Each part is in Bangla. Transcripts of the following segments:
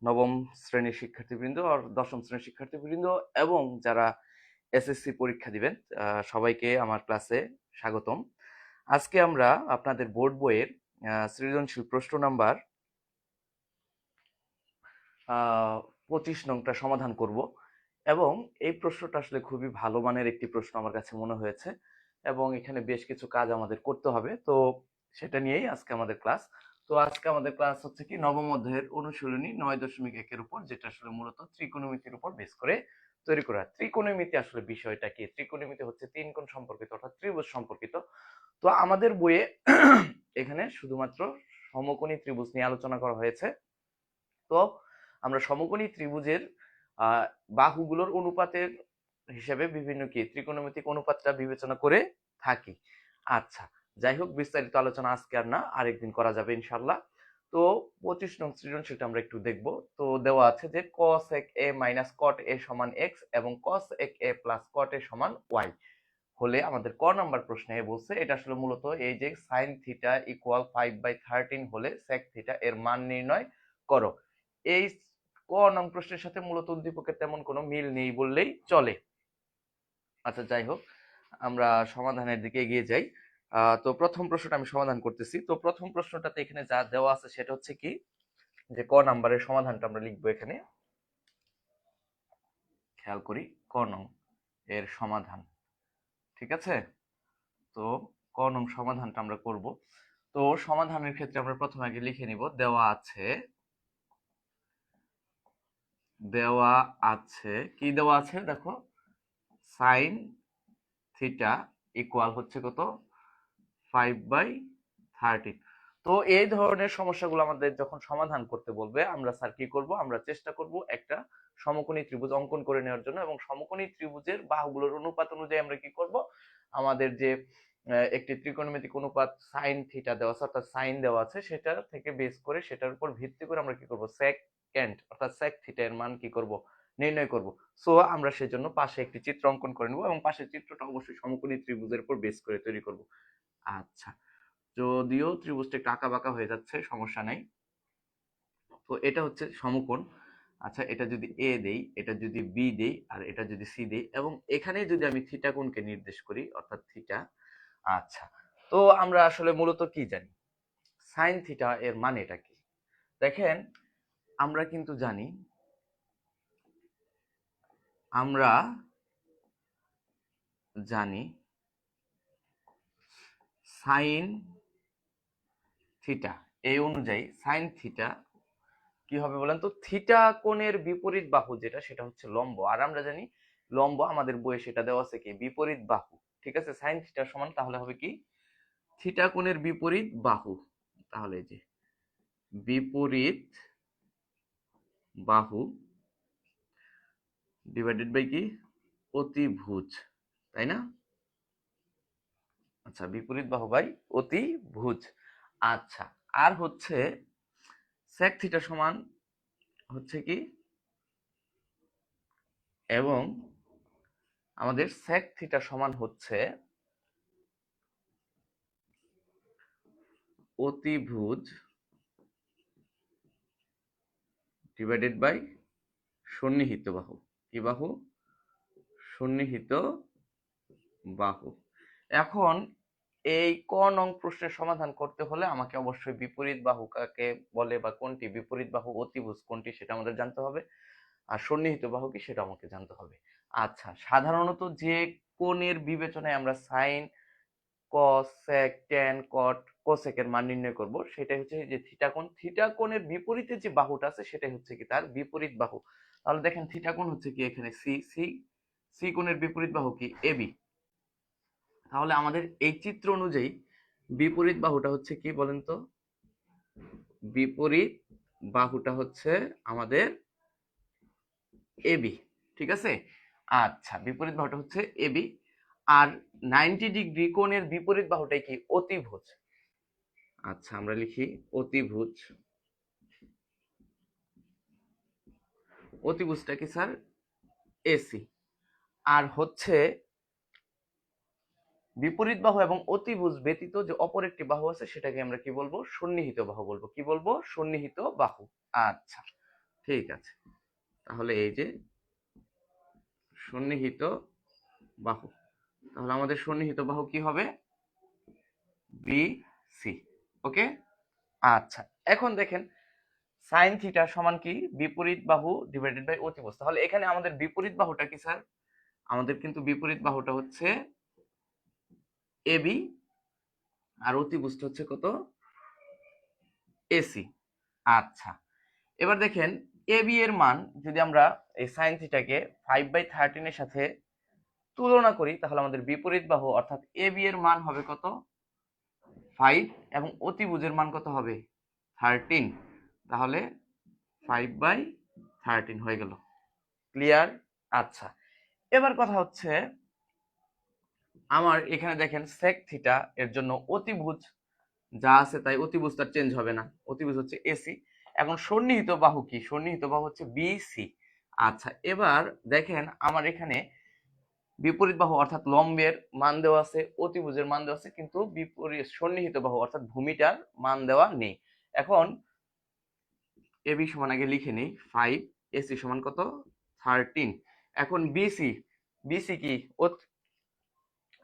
নবম শ্রেণীর শিক্ষার্থীবৃন্দ আর দশম শ্রেণীর শিক্ষার্থীবৃন্দ এবং যারা এসএসসি পরীক্ষা দিবেন সবাইকে আমার ক্লাসে স্বাগতম। আজকে আমরা আপনাদের বোর্ড বইয়ের সৃজনশীল প্রশ্ন নাম্বার 25 নংটা সমাধান করব এবং এই প্রশ্নটা আসলে খুবই ভালো মানের একটি প্রশ্ন আমার কাছে মনে হয়েছে এবং এখানে বেশ কিছু কাজ আমাদের করতে হবে, তো সেটা নিয়েই আজকে আমাদের ক্লাস। তো আজকে আমাদের ক্লাস হচ্ছে কি নবম অধ্যায়ের অনুশীলনী 9.1 উপর, যেটা আসলে মূলত ত্রিকোণমিতির উপর বেস করে তৈরি করা। ত্রিকোণমিতি আসলে বিষয়টা কি? ত্রিকোণমিতি হচ্ছে তিন কোণ সম্পর্কিত অর্থাৎ ত্রিভুজ সম্পর্কিত। তো আমাদের বইয়ে এখানে শুধুমাত্র সমকোণী ত্রিভুজ নিয়ে আলোচনা করা হয়েছে। তো আমরা সমকোণী ত্রিভুজের বাহুগুলোর অনুপাতের হিসেবে বিভিন্ন কি ত্রিকোণমিতিক অনুপাতটা বিবেচনা করে থাকি। আচ্ছা, যাই হোক, বিস্তারিত আলোচনা আজকে আর না, আরেকদিন করা যাবে ইনশাল্লাহ। তো 25 নং সৃজনশীলটা আমরা একটু দেখব। তো দেওয়া আছে যে cos a minus cot a সমান x এবং cos a plus cot a সমান y হলে আমাদের ক নাম্বার প্রশ্নে বলছে এটা আসলে মূলত এই যে sin থিটা ইকুয়াল 5/13 হলে sec থিটা এর মান নির্ণয় করো। এই ক নং প্রশ্নের সাথে মূলত উদ্দীপকের তেমন কোনো মিল নেই বললেই চলে। আচ্ছা, যাই হোক, আমরা সমাধানের দিকে এগিয়ে যাই। তো প্রথম প্রশ্নটা আমি সমাধান করতেছি। তো প্রথম প্রশ্নটাতে এখানে যা দেওয়া আছে সেটা হচ্ছে কি, যে ক নাম্বারের সমাধানটা আমরা লিখবো এখানে। খেয়াল করি, ক নং এর সমাধান, ঠিক আছে? তো ক নং সমাধানটা আমরা করব। তো সমাধানের ক্ষেত্রে আমরা প্রথমে আগে লিখে নিব দেওয়া আছে কি দেওয়া আছে দেখো, সাইন থিটা ইকুয়াল হচ্ছে কত, 5/13। তো এই ধরনের সমস্যাগুলো আমাদের যখন সমাধান করতে বলবে, আমরা স্যার কি করব, আমরা চেষ্টা করব একটা সমকোণী ত্রিভুজ অঙ্কন করে নেওয়ার জন্য, এবং সমকোণী ত্রিভুজের বাহুগুলোর অনুপাত অনুযায়ী আমরা কি করব, আমাদের যে একটি ত্রিকোণমিতিক অনুপাত সাইন থিটা দেওয়া আছে অর্থাৎ সাইন দেওয়া আছে, সেটা থেকে বেস করে সেটার উপর ভিত্তি করে আমরা কি করব, সেকএন্ট অর্থাৎ সেক থিটা এর মান কি করব, নির্ণয় করব। সো আমরা সেজন্য পাশে একটি চিত্র অঙ্কন করে নেব এবং পাশের চিত্রটা অবশ্যই সমকোণী ত্রিভুজের উপর বেস করে তৈরি করব। আচ্ছা, যদিও ত্রিভুজটা একটু আঁকা বাঁকা হয়ে যাচ্ছে, সমস্যা নাই। তো এটা হচ্ছে সমকোণ। আচ্ছা, এটা যদি এ দেই, এটা যদি বি দেই, আর এটা যদি সি দেই, এবং এখানে যদি আমি থিটা কোণকে নির্দেশ করি অর্থাৎ থিটা। আচ্ছা, তো আমরা আসলে মূলত কি জানি, সাইন থিটা এর মানেটা কি? দেখেন, আমরা কিন্তু আমরা জানি সাইন থিটা, এই অনুযায়ী সাইন থিটা কি হবে বলেন তো, থিটা কোণের বিপরীত বাহু যেটা, সেটা হচ্ছে লম্ব। আর আমরা জানি লম্ব, আমাদের বইয়ে সেটা দেওয়া আছে কি, বিপরীত বাহু। ঠিক আছে, সাইন থিটা সমান তাহলে হবে কি, থিটা কোণের বিপরীত বাহু। তাহলে যে বিপরীত বাহু ডিভাইডেড বাই কি, অতিভুজ, তাই না? আচ্ছা, বিপরীত বাহু বাই অতিভুজ। আচ্ছা, আর হচ্ছে sec থিটা সমান হচ্ছে কি, এবং আমাদের sec থিটা সমান হচ্ছে অতিভুজ ডিভাইডেড বাই সন্নিহিত বাহু। কি বাহু? সন্নিহিত বাহু। এখন এই ক নং প্রশ্নের সমাধান করতে হলে আমাকে অবশ্যই বিপরীত বাহু কাকে বলে বা কোনটি, বিপরীত বাহু অতিভুজ কোনটি সেটা আমাদের জানতে হবে, আর সন্নিহিত বাহু কি সেটা আমাকে জানতে হবে। আচ্ছা, সাধারণত যে কোণের বিবেচনায় আমরা সাইন, কস, সেক, ট্যান, কট, কোসেক এর মান নির্ণয় করব, সেটাই হচ্ছে যে থিটা কোণ। থিটা কোণের বিপরীতে যে বাহুটা আছে সেটাই হচ্ছে কি তার বিপরীত বাহু। তাহলে দেখেন, থিটা কোণ হচ্ছে কি এখানে সি, সি সি কোণের বিপরীত বাহু কি এবি। তাহলে আমাদের এই চিত্র অনুযায়ী বিপরীত বাহুটা হচ্ছে কি বলেন তো, বিপরীত বাহুটা হচ্ছে আমাদের এবি। ঠিক আছে, আচ্ছা, বিপরীত বাহুটা হচ্ছে এবি। আর 90 ডিগ্রি কোণের বিপরীত বাহুটাই কি, অতিভুজ। আচ্ছা, আমরা লিখি অতিভুজ। অতিভুজটা কি স্যার, এসি। আর হচ্ছে বিপরীত বাহু এবং অতিভুজ ব্যতীত যে অপর একটি বাহু আছে সেটাকে আমরা কি বলবো, সন্নিহিত বাহু বলবো। কি বলবো, সন্নিহিত বাহু। আচ্ছা, ঠিক আছে, তাহলে এই যে সন্নিহিত বাহু, তাহলে আমাদের সন্নিহিত বাহু কি হবে? B C. ওকে, আচ্ছা এখন দেখেন সাইন থিটা সমান কি? বিপরীত বাহু ডিভাইডেড বাই অতিভুজ। তাহলে এখানে আমাদের বিপরীত বাহুটা কি স্যার? আমাদের কিন্তু বিপরীত বাহুটা হচ্ছে এবি, আর অতিভুজটা হচ্ছে কত? এসি। আচ্ছা এবার দেখেন এবি এর মান যদি আমরা এই সাইন থিটাকে 5/13 এর সাথে তুলনা করি, তাহলে আমাদের বিপরীত বাহু অর্থাৎ এবি এর মান হবে কত? 5, এবং অতিভুজের মান কত হবে? 13। তাহলে 5/13 হয়ে গেল। ক্লিয়ার? আচ্ছা এবার কথা হচ্ছে আমার এখানে দেখেন sec থিটা এর জন্য অতিভুজ যা আছে তাই, অতিভুজ তার চেঞ্জ হবে না, অতিভুজ হচ্ছে এসি। এখন সন্নিহিত বাহু কি? সন্নিহিত বাহু হচ্ছে বিসি। আচ্ছা এবার দেখেন আমার এখানে বিপরীত বাহু অর্থাৎ লম্বের মান দেওয়া আছে, অতিভুজের মান দেওয়া আছে, কিন্তু বিপরীত সন্নিহিত বাহু অর্থাৎ ভূমিটার মান দেওয়া নেই। এখন এবি সমান আগে লিখে নেই 5, এসি সমান কত? 13। এখন বিসি, বিসি কি?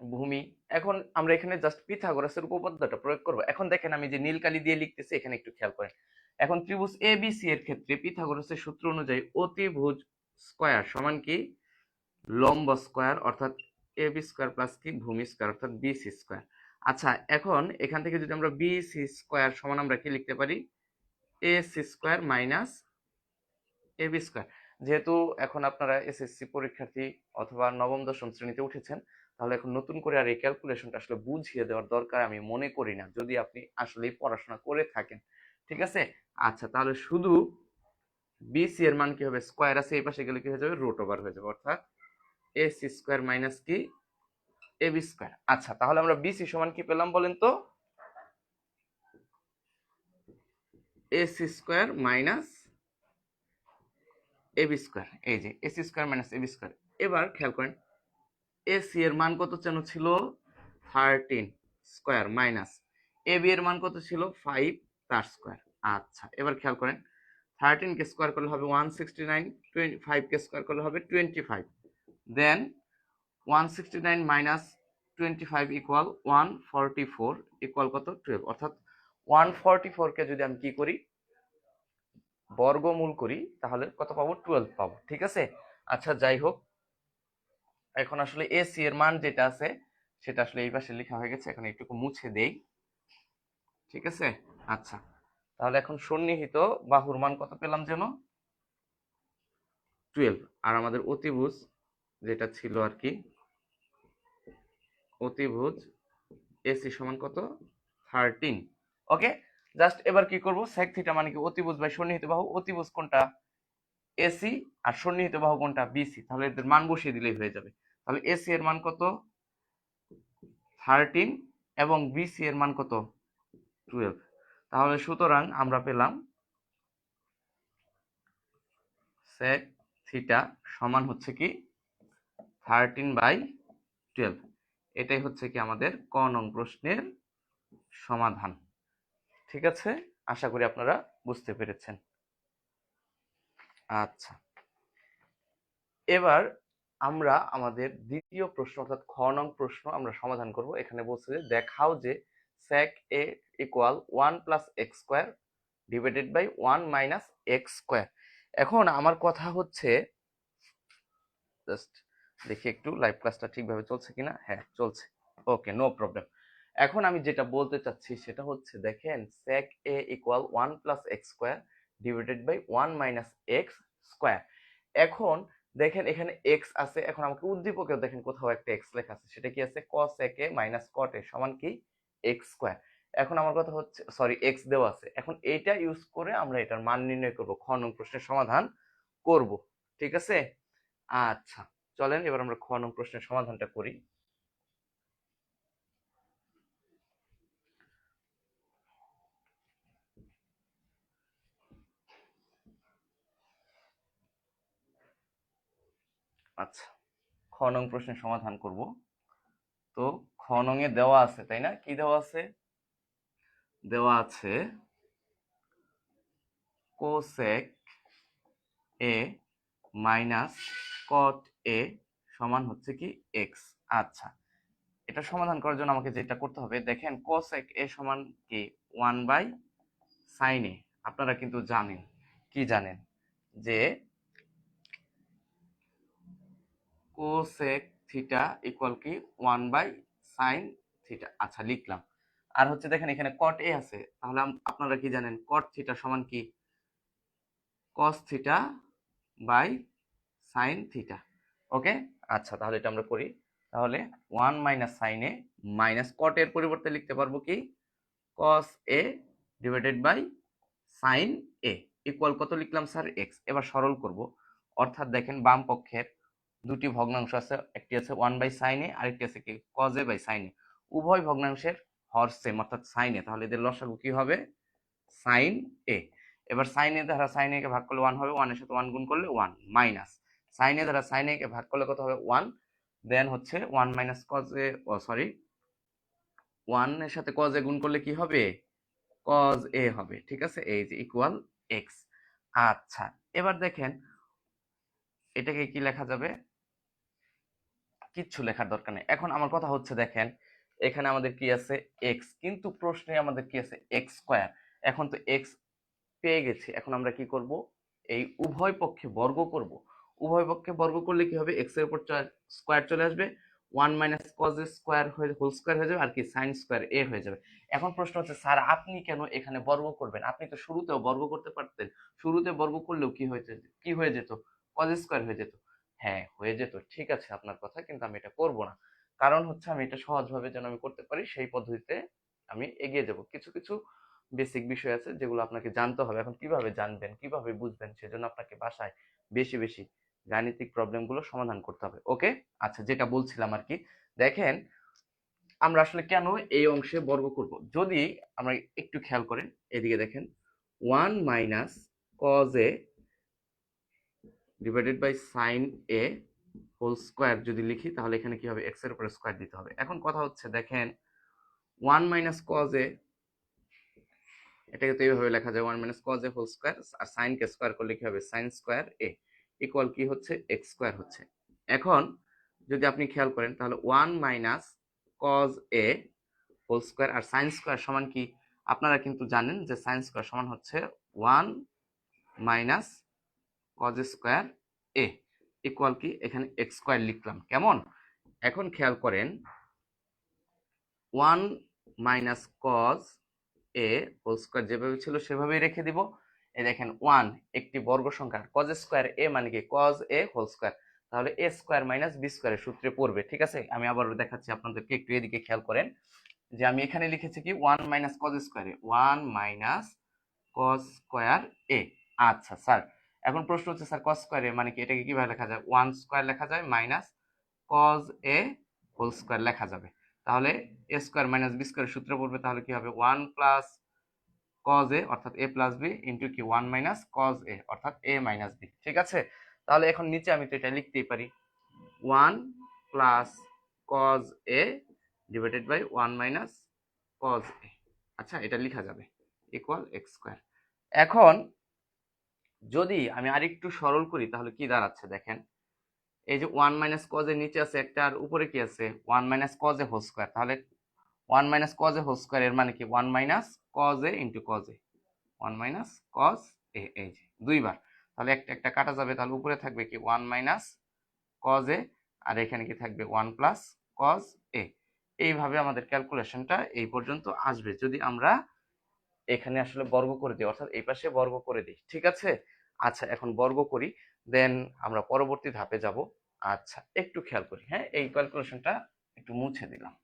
ভূমি। এখন আমরা এখানে জাস্ট পিথাগোরাসের উপপাদ্যটা প্রয়োগ করব। এখন দেখেন আমি যে নীল কালি দিয়ে লিখতেছি, এখানে একটু খেয়াল করেন। এখন ত্রিভুজ এবিসি এর ক্ষেত্রে পিথাগোরাসের সূত্র অনুযায়ী অতিভুজ স্কয়ার সমান কি? লম্ব স্কয়ার অর্থাৎ এবি স্কয়ার প্লাস কি? ভূমি স্কয়ার অর্থাৎ বিসি স্কয়ার। আচ্ছা এখন এখান থেকে যদি আমরা বিসি স্কয়ার সমান আমরা কি লিখতে পারি? AC square minus AB square. যেহেতু এখন আপনারা এসএসসি পরীক্ষার্থী অথবা নবম দশম শ্রেণীতে উঠেছেন, তাহলে এখন নতুন করে আর এই ক্যালকুলেশনটা আসলে বুঝিয়ে দেওয়ার দরকার আমি মনে করি না, যদি আপনি আসলে পড়াশোনা করে থাকেন। ঠিক আছে? আচ্ছা তাহলে শুধু বিসি এর মান কি হবে? স্কয়ার আছে এই পাশে গেলে কি হয়ে যাবে? রুট ওভার হয়ে যাবে, অর্থাৎ এসি স্কয়ার মাইনাস কি? AB square. আচ্ছা তাহলে আমরা বিসি সমান কি পেলাম বলেন তো? AC square minus AB square. এই যে AC square minus AB square. এবার খেয়াল করেন এসি এর মান কত যেন ছিল? 13 স্কয়ার মাইনাস এবি এর মান কত ছিল? 5 তার স্কয়ার। আচ্ছা এবার খেয়াল করেন 13 কে স্কয়ার করলে হবে 169, 25 কে স্কয়ার করলে হবে 25, দেন 169 মাইনাস 25 ইকুয়াল 144 ইকুয়াল কত? 12। অর্থাৎ 144 কে যদি আমি কি করি? বর্গমূল করি, তাহলে কত পাবো? 12 পাবো। ঠিক আছে? আচ্ছা যাই হোক, এখন আসলে এসি এর মান যেটা আছে সেটা আসলে এই পাশে লেখা হয়ে গেছে, এখন একটু মুছে দেই। ঠিক আছে? আচ্ছা তাহলে এখন সন্নিহিত বাহুর মান কত পেলাম যেন? 12। আর আমাদের অতিভুজ যেটা ছিল আর কি, অতিভুজ এসি সমান কত? 13। ওকে, জাস্ট এবার কি করব? sec থিটা মানে কি? অতিভুজ বাই সন্নিহিত বাহু। অতিভুজ কোনটা? এসি, আর সন্নিহিত বাহু কোনটা? বিসি। তাহলে এদের মান বসিয়ে দিলেই হয়ে যাবে। তাহলে এসি এর মান কত? 13, এবং বিসি এর মান কত? 12। তাহলে সুতরাং আমরা পেলাম sec থিটা সমান হচ্ছে কি? 13/12। এটাই হচ্ছে কি আমাদের ক নং প্রশ্নের সমাধান। ঠিক আছে, আশা করি আপনারা বুঝতে পেরেছেন। আচ্ছা এবার আমরা আমাদের দ্বিতীয় প্রশ্ন অর্থাৎ খ নং প্রশ্ন আমরা সমাধান করব। এখানে বলছে যে দেখাও যে sec a equal 1 plus x square divided by 1 minus x square. এখন আমার কথা হচ্ছে, জাস্ট দেখি একটু লাইভ ক্লাসটা ঠিকভাবে চলছে কিনা। হ্যাঁ চলছে, ওকে নো প্রবলেম। এখন আমি যেটা বলতে চাচ্ছি সেটা হচ্ছে দেখেন sec a equal 1 plus x square divided by 1 minus x square. এখন দেখেন এখানে x আছে, এখন আমাকে উদ্দীপকে দেখেন কোথাও একটা x লেখা আছে, সেটা কি আছে? cos a minus cot a সমান কি? x square. এখন আমার কথা হচ্ছে সরি x দেওয়া আছে, এখন এইটা ইউজ করে আমরা এটার মান নির্ণয় করব, খ নং প্রশ্নের সমাধান করব। ঠিক আছে? আচ্ছা চলেন এবার আমরা খ নং প্রশ্নের সমাধানটা করি। আচ্ছা খ নং প্রশ্নের সমাধান করব। তো খ নং এ দেওয়া আছে তাই না? কি দেওয়া আছে? দেওয়া আছে কোসেক এ মাইনাস কট এ সমান হচ্ছে কি এক্স। আচ্ছা, এটা সমাধান করার জন্য আমাকে যেটা করতে হবে, দেখেন কোসেক এ সমান কি 1/sin এ। আপনারা কিন্তু জানেন, কি জানেন, যে কোসেক থিটা ইকুয়াল কি 1/sin থিটা। আচ্ছা, লিখলাম। আর হচ্ছে দেখেন এখানে কট এ আছে, তাহলে আপনারা কি জানেন, কট থিটা সমান কি cos theta by sine theta. Okay, আচ্ছা, তাহলে এটা আমরা করি। তাহলে 1 - sin এ মাইনাস কট এর পরিবর্তে লিখতে পারবো কি cos a divided by sin a equal কত লিখলাম স্যার, x। এবার সরল করব, অর্থাৎ দেখেন বাম পক্ষের দুটি ভগ্নাংশ আছে, একটি আছে 1/sin a, আরেকটি আছে কি cos a by sin a। উভয় ভগ্নাংশের হর সেম অর্থাৎ sin a, তাহলে এদের লসাগু কি হবে sin a। এবার sin a দ্বারা sin a কে ভাগ করলে 1 হবে, 1 এর সাথে 1 গুণ করলে 1 মাইনাস sin a দ্বারা sin a কে ভাগ করলে কত হবে 1, দেন হচ্ছে 1 মাইনাস cos a, ও সরি 1 এর সাথে cos a গুণ করলে কি হবে cos a হবে, ঠিক আছে, এই যে ইকুয়াল x। আচ্ছা, এবার দেখেন এটাকে কি লেখা যাবে, কিচ্ছু লেখার দরকার নেই। এখন আমার কথা হচ্ছে দেখেন এখানে আমাদের কি আছে x, কিন্তু প্রশ্নে আমাদের কি আছে x স্কয়ার। এখন তো x পেয়ে গেছি, এখন আমরা কি করব, এই উভয় পক্ষে বর্গ করব। উভয় পক্ষে বর্গ করলে কি হবে, x এর উপর স্কয়ার চলে আসবে, 1 minus cos a square whole square হয়ে যাবে, আর কি sin স্কয়ার a হয়ে যাবে। এখন প্রশ্ন হচ্ছে স্যার আপনি কেন এখানে বর্গ করবেন, আপনি তো শুরুতেও বর্গ করতে পারতেন। শুরুতে বর্গ করলেও কি হয়ে যেত cos a স্কয়ার হয়ে যেত। হ্যাঁ, হয়ে যেত, ঠিক আছে আপনার কথা, কিন্তু আমি এটা করব না। কারণ হচ্ছে আমি এটা সহজভাবে যেন আমি করতে পারি সেই পদ্ধতিতে আমি এগিয়ে যাব। কিছু কিছু বেসিক বিষয় আছে যেগুলো আপনাকে জানতে হবে। এখন কিভাবে জানবেন, কিভাবে বুঝবেন, সেজন্য আপনাকে বাসায় বেশি বেশি গাণিতিক প্রবলেমগুলো সমাধান করতে হবে। ওকে, আচ্ছা, যেটা বলছিলাম আর কি, দেখেন আমরা আসলে কেন এই অংশে বর্গ করব, যদি আমরা একটু খেয়াল করেন এদিকে দেখেন 1 minus cos a divided by sin a whole square যদি লিখি, তাহলে এখানে কি হবে x এর উপরে স্কয়ার দিতে হবে। এখন কথা হচ্ছে দেখেন 1 মাইনাস cos a, এটাকে তো এইভাবে লেখা যায় 1 minus cos a whole square, আর sin কে স্কয়ার করলে কি হবে sin স্কয়ার a ইকুয়াল কি হচ্ছে x স্কয়ার হচ্ছে। এখন যদি আপনি খেয়াল করেন তাহলে 1 minus cos a whole square আর sin স্কয়ার সমান কি, আপনারা কিন্তু জানেন যে sin স্কয়ার সমান হচ্ছে 1 minus cos square a equal কি এখানে x স্কয়ার লিখলাম, কেমন। এখন খেয়াল করেন 1 minus cos a whole square যেভাবে ছিল সেভাবেই রেখে দিব। এই দেখেন 1 একটি বর্গ সংখ্যা, cos স্কয়ার a মানে কি cos a হোল স্কয়ার, তাহলে a স্কয়ার মাইনাস b স্কয়ারের সূত্রে পড়বে, ঠিক আছে। আমি আবার দেখাচ্ছি আপনাদেরকে, একটু এদিকে খেয়াল করেন যে আমি এখানে লিখেছি কি 1 minus cos square a, 1 minus cos square a। আচ্ছা স্যার, এখন প্রশ্ন হচ্ছে স্যার cos স্কয়ার a মানে কি, এটাকে কিভাবে লেখা যায়, 1 স্কয়ার লেখা যায় minus cos a whole square লেখা যাবে। তাহলে a স্কয়ার মাইনাস b স্কয়ারের সূত্র পড়বে, তাহলে কি হবে 1 প্লাস cos a অর্থাৎ a প্লাস b ইন্টু কি 1 মাইনাস cos a অর্থাৎ a মাইনাস b, ঠিক আছে। তাহলে এখন নিচে আমি তো এটা লিখতেই পারি 1 plus cos a divided by 1 minus cos a। আচ্ছা, এটা লেখা যাবে ইকুয়াল x স্কয়ার। এখন যদি আমি আরেকটু সরল করি তাহলে কি দাঁড়াচ্ছে দেখেন, এই যে 1 মাইনাস cos a নিচে আছে একটা, আর উপরে কি আছে 1 minus cos a whole square, তাহলে 1 minus cos a whole square এর মানে কি 1 minus cos a into cos a, 1 minus cos a, এই যে দুইবার, তাহলে একটা একটা কাটা যাবে, তাহলে উপরে থাকবে কি 1 মাইনাস cos a, আর এখানে কি থাকবে 1 প্লাস cos a। এইভাবে আমাদের ক্যালকুলেশনটা এই পর্যন্ত আসবে যদি আমরা এখানে আসলে বর্গ করে দিই, অর্থাৎ এই পাশে বর্গ করে দিই, ঠিক আছে। আচ্ছা, এখন বর্গ করি, দেন আমরা পরবর্তী ধাপে যাব। আচ্ছা, একটু খেয়াল করি, হ্যাঁ, এই ক্যালকুলেশনটা একটু মুছে দিলাম।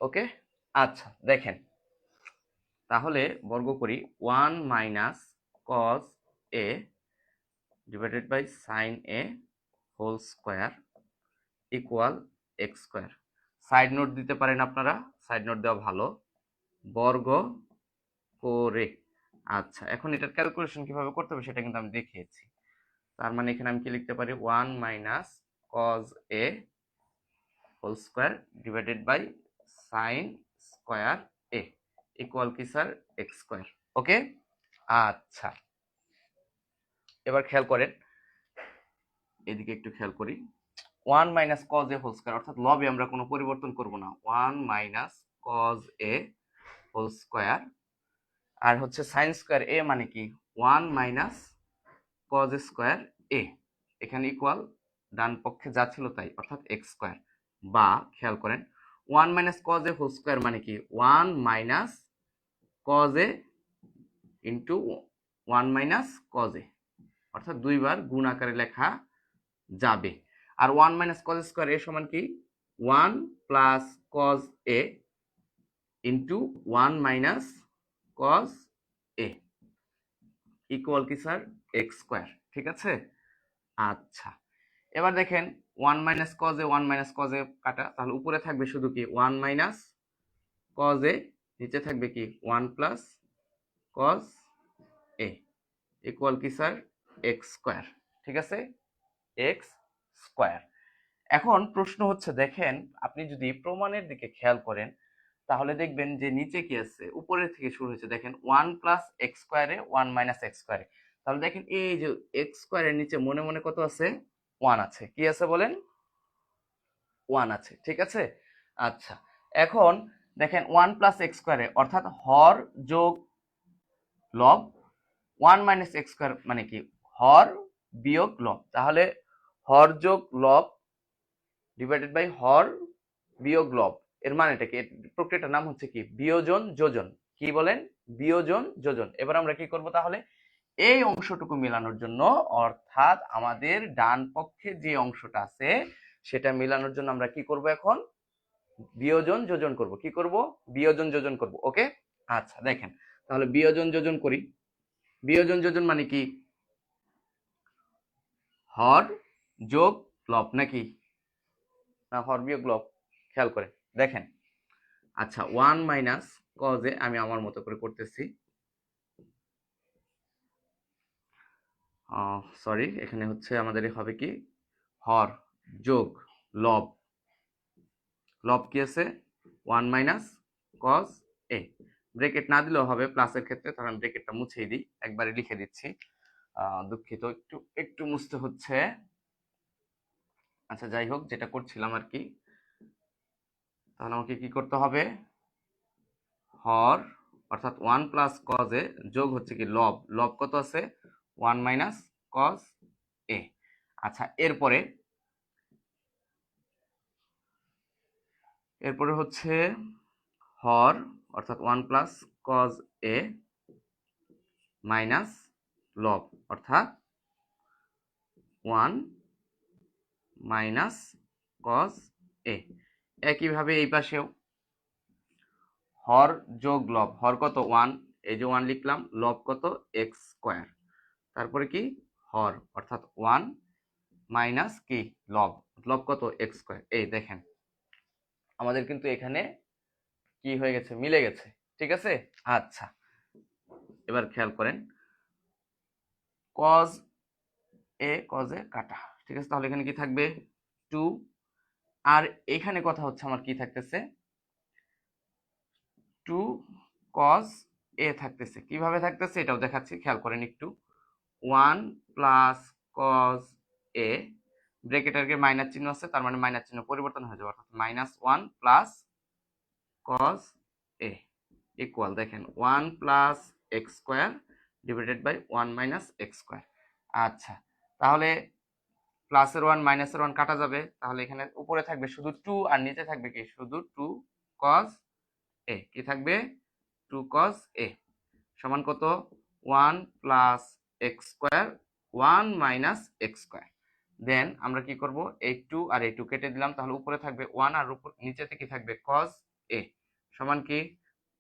ওকে, আচ্ছা দেখেন, তাহলে বর্গ করি 1 minus cos a divided by sin a whole square equal x square. Side note দিতে পারেন আপনারা, সাইড নোট দেওয়া ভালো, বর্গ করে। আচ্ছা, এখন এটার ক্যালকুলেশন কিভাবে করতে হবে সেটা কিন্তু আমি দেখিয়েছি। তার মানে এখানে আমি কি লিখতে পারি 1 minus cos a whole square divided by sin square a equal কি স্যার এক্স স্কোয়ার। ওকে, আচ্ছা এবার খেয়াল করেন, এদিকে একটু খেয়াল করি। 1 minus cos a whole square, অর্থাৎ লবে আমরা কোনো পরিবর্তন করব না। 1 minus cos a whole square, আর হচ্ছে সাইন স্কোয়ার এ মানে কি 1 মাইনাস কজ স্কোয়ার এ, এখানে ইকুয়াল ডান পক্ষে যা ছিল তাই, অর্থাৎ এক্স স্কোয়ার। বা খেয়াল করেন 1 minus cos a whole square মানে কি 1 minus cos a into 1 minus cos a, অর্থাৎ দুইবার গুণ আকারে লেখা যাবে। আর 1 মাইনাস কজ স্কোয়ার এ সমান কি 1 plus cos a into 1 minus cos a equal কি স্যার এক্স স্কোয়ার। ঠিক আছে, আচ্ছা এবার দেখেন 1 minus cos a 1 minus cos a কাটা, তাহলে উপরে থাকবে শুধু কি 1 মাইনাস কজ এ, নিচে থাকবে কি 1 প্লাস কজ এ ইকুয়াল কি স্যার এক্স স্কোয়ার। ঠিক আছে, এক্স স্কোয়ার। এখন প্রশ্ন হচ্ছে দেখেন, আপনি যদি প্রমাণের দিকে খেয়াল করেন তাহলে দেখবেন যে নিচে কি আছে, উপরের থেকে শুরু হয়েছে দেখেন 1 প্লাস এক্স স্কোয়ারে 1 মাইনাস এক্স স্কোয়ারে, তাহলে দেখেন এই যে এক্স স্কোয়ারের নিচে মনে মনে কত আছে 1 আছে, কি আছে বলেন 1 আছে। ঠিক আছে, আচ্ছা এখন দেখেন 1 প্লাস এক্স স্কোয়ারে অর্থাৎ হর যোগ লব, 1 মাইনাস এক্স স্কোয়ার মানে কি হর বিয়োগ লব, তাহলে হর যোগ লব ডিভাইডেড বাই হর বিয়োগ লব, এর মানেটা কি, প্রক্রিয়াটার নাম হচ্ছে কি বিয়োজন যোজন। কি বলেন বিয়োজন যোজন। এবার আমরা কি করব তাহলে এই অংশটুকু মেলানোর জন্য, অর্থাৎ আমাদের ডান পক্ষে যে অংশটা আছে সেটা মেলানোর জন্য আমরা কি করব এখন বিয়োজন যোজন করব। কি করব বিয়োজন যোজন করব। ওকে, আচ্ছা দেখেন তাহলে বিয়োজন যোজন করি। বিয়োজন যোজন মানে কি হর যোগ লব নাকি না হর বিয়োগ লব, খেয়াল করে দেখেন। আচ্ছা 1 মাইনাস কজে আমি আমার মতো করে করতেছি, সরি এখানে হচ্ছে আমাদের হবে কি হর যোগ লব, লব কি আছে 1 মাইনাস কজ এ, ব্রেকেট না দিলেও হবে প্লাসের ক্ষেত্রে, তাহলে আমি ব্রেকেটটা মুছেই দিই, একবারে লিখে দিচ্ছি, দুঃখিত একটু একটু মুছতে হচ্ছে। আচ্ছা যাই হোক, যেটা করছিলাম আর কি, তাহলে আমাকে কি করতে হবে হর অর্থাৎ 1 প্লাস কজ এ যোগ হচ্ছে কি লব, লব কত আছে 1 মাইনাস কজ এ। আচ্ছা এরপরে হচ্ছে হর অর্থাৎ 1 প্লাস কজ এ মাইনাস লব অর্থাৎ 1 মাইনাস কজ এ। একইভাবে এই পাশেও হর যোগ লব, হর কত 1, এই যে 1 লিখলাম, লব কত এক্স স্কোয়ার, তারপরে কি হর অর্থাৎ 1 মাইনাস কি লব, লব কত এক্স স্কোয়ার। এই দেখেন আমাদের কিন্তু এখানে কি হয়ে গেছে মিলে গেছে। ঠিক আছে, আচ্ছা এবার খেয়াল করেন কজ এ কাটা। ঠিক আছে, তাহলে এখানে কি থাকবে 2, আর এখানে কথা হচ্ছে আমার কি থাকতেছে 2 কজ এ থাকতেছে। কিভাবে থাকতেছে এটাও দেখাচ্ছি, খেয়াল করেন একটু। 1 প্লাস কজ এ, ব্র্যাকেটের আগে মাইনাস চিহ্ন আছে, তার মানে মাইনাস চিহ্ন পরিবর্তন হয়ে যাবে, অর্থাৎ -1 প্লাস কজ এ ইকুয়াল দেখেন 1 plus x square divided by 1 minus x square. আচ্ছা তাহলে প্লাসের 1 মাইনাসের 1 কাটা যাবে, তাহলে এখানে উপরে থাকবে শুধু 2 আর নিচে থাকবে কি শুধু 2 কজ এ, কি থাকবে 2 কজ এ সমান কত 1 plus x square 1 minus x square. Then আমরা কি করব এই 2 আর এই 2 কেটে দিলাম, তাহলে উপরে থাকবে 1 আর উপর নিচেতে কি থাকবে কজ এ সমান কি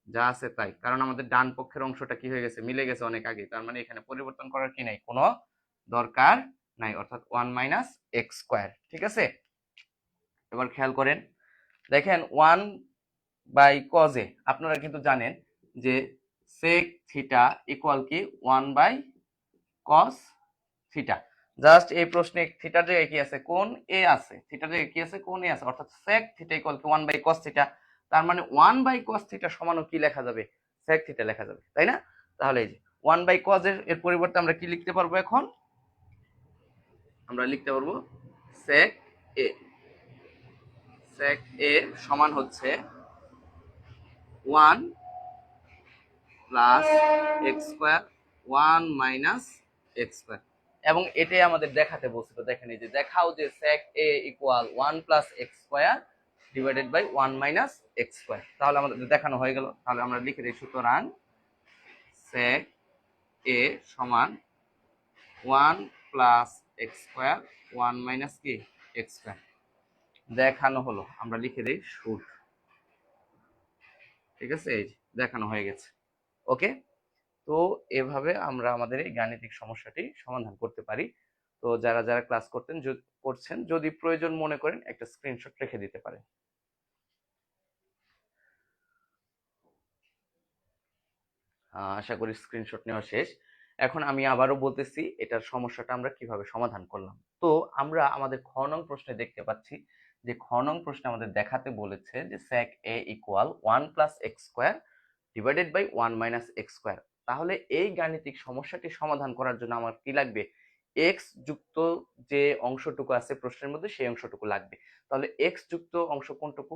যা আছে তাই, কারণ আমাদের ডান পক্ষের অংশটা কি হয়ে গেছে মিলে গেছে অনেক আগে, তার মানে এখানে পরিবর্তন করার কি নাই কোনো দরকার নাই, অর্থাৎ 1 মাইনাস এক্স স্কোয়ার। ঠিক আছে, এবার খেয়াল করেন দেখেন 1 বাই কজ এ, আপনারা কিন্তু জানেন যে সেক থিটা ইকুয়াল কি 1 বাই কস থিটা। জাস্ট এই প্রশ্নে থিটার জায়গায় কি আছে কোণ এ আছে, থিটার জায়গায় কি আছে কোণ এ আছে, অর্থাৎ সেক থিটা ইকুয়াল কি 1 বাই কস থিটা, তার মানে 1 বাই কস থিটা সমানও কি লেখা যাবে sec থিটা লেখা যাবে, তাই না? তাহলে এই যে 1/cos এর পরিবর্তে আমরা কি লিখতে পারবো? এখন আমরা লিখতে পারবো sec a। sec a সমান হচ্ছে 1 plus x square 1 minus x square, এবং এটাই আমাদের দেখাতে বলছিল। দেখেন এই যে দেখাও যে sec a equal 1 plus x square divided by 1 minus x square. তাহলে আমাদের দেখানো হয়ে গেল। তাহলে আমরা লিখে দিই, সুতরাং sec a সমান 1 প্লাস x স্কয়ার 1 মাইনাস কি x স্কয়ার দেখানো হলো। আমরা লিখে দিই শুট। ঠিক আছে, এই দেখানো হয়ে গেছে। ওকে, তো এভাবে আমরা আমাদের এই গাণিতিক সমস্যাটি সমাধান করতে পারি। তো যারা যারা ক্লাস করছেন, যদি প্রয়োজন মনে করেন একটা স্ক্রিনশট রেখে দিতে পারেন। আশা করি স্ক্রিনশট নেওয়া শেষ। এখন আমি আবারও বলতেছি এটার সমস্যাটা আমরা কিভাবে সমাধান করলাম। তো আমরা আমাদের খ নং প্রশ্নে দেখতে পাচ্ছি যে খ নং প্রশ্নে আমাদের দেখাতে বলেছে যে sec a equal 1 plus x square divided by 1 minus x square. তাহলে এই গাণিতিক সমস্যাটি সমাধান করার জন্য আমার কি লাগবে? x যুক্ত যে অংশটুকু আছে প্রশ্নের মধ্যে সেই অংশটুকু লাগবে। তাহলে x যুক্ত অংশ কোনটুকু?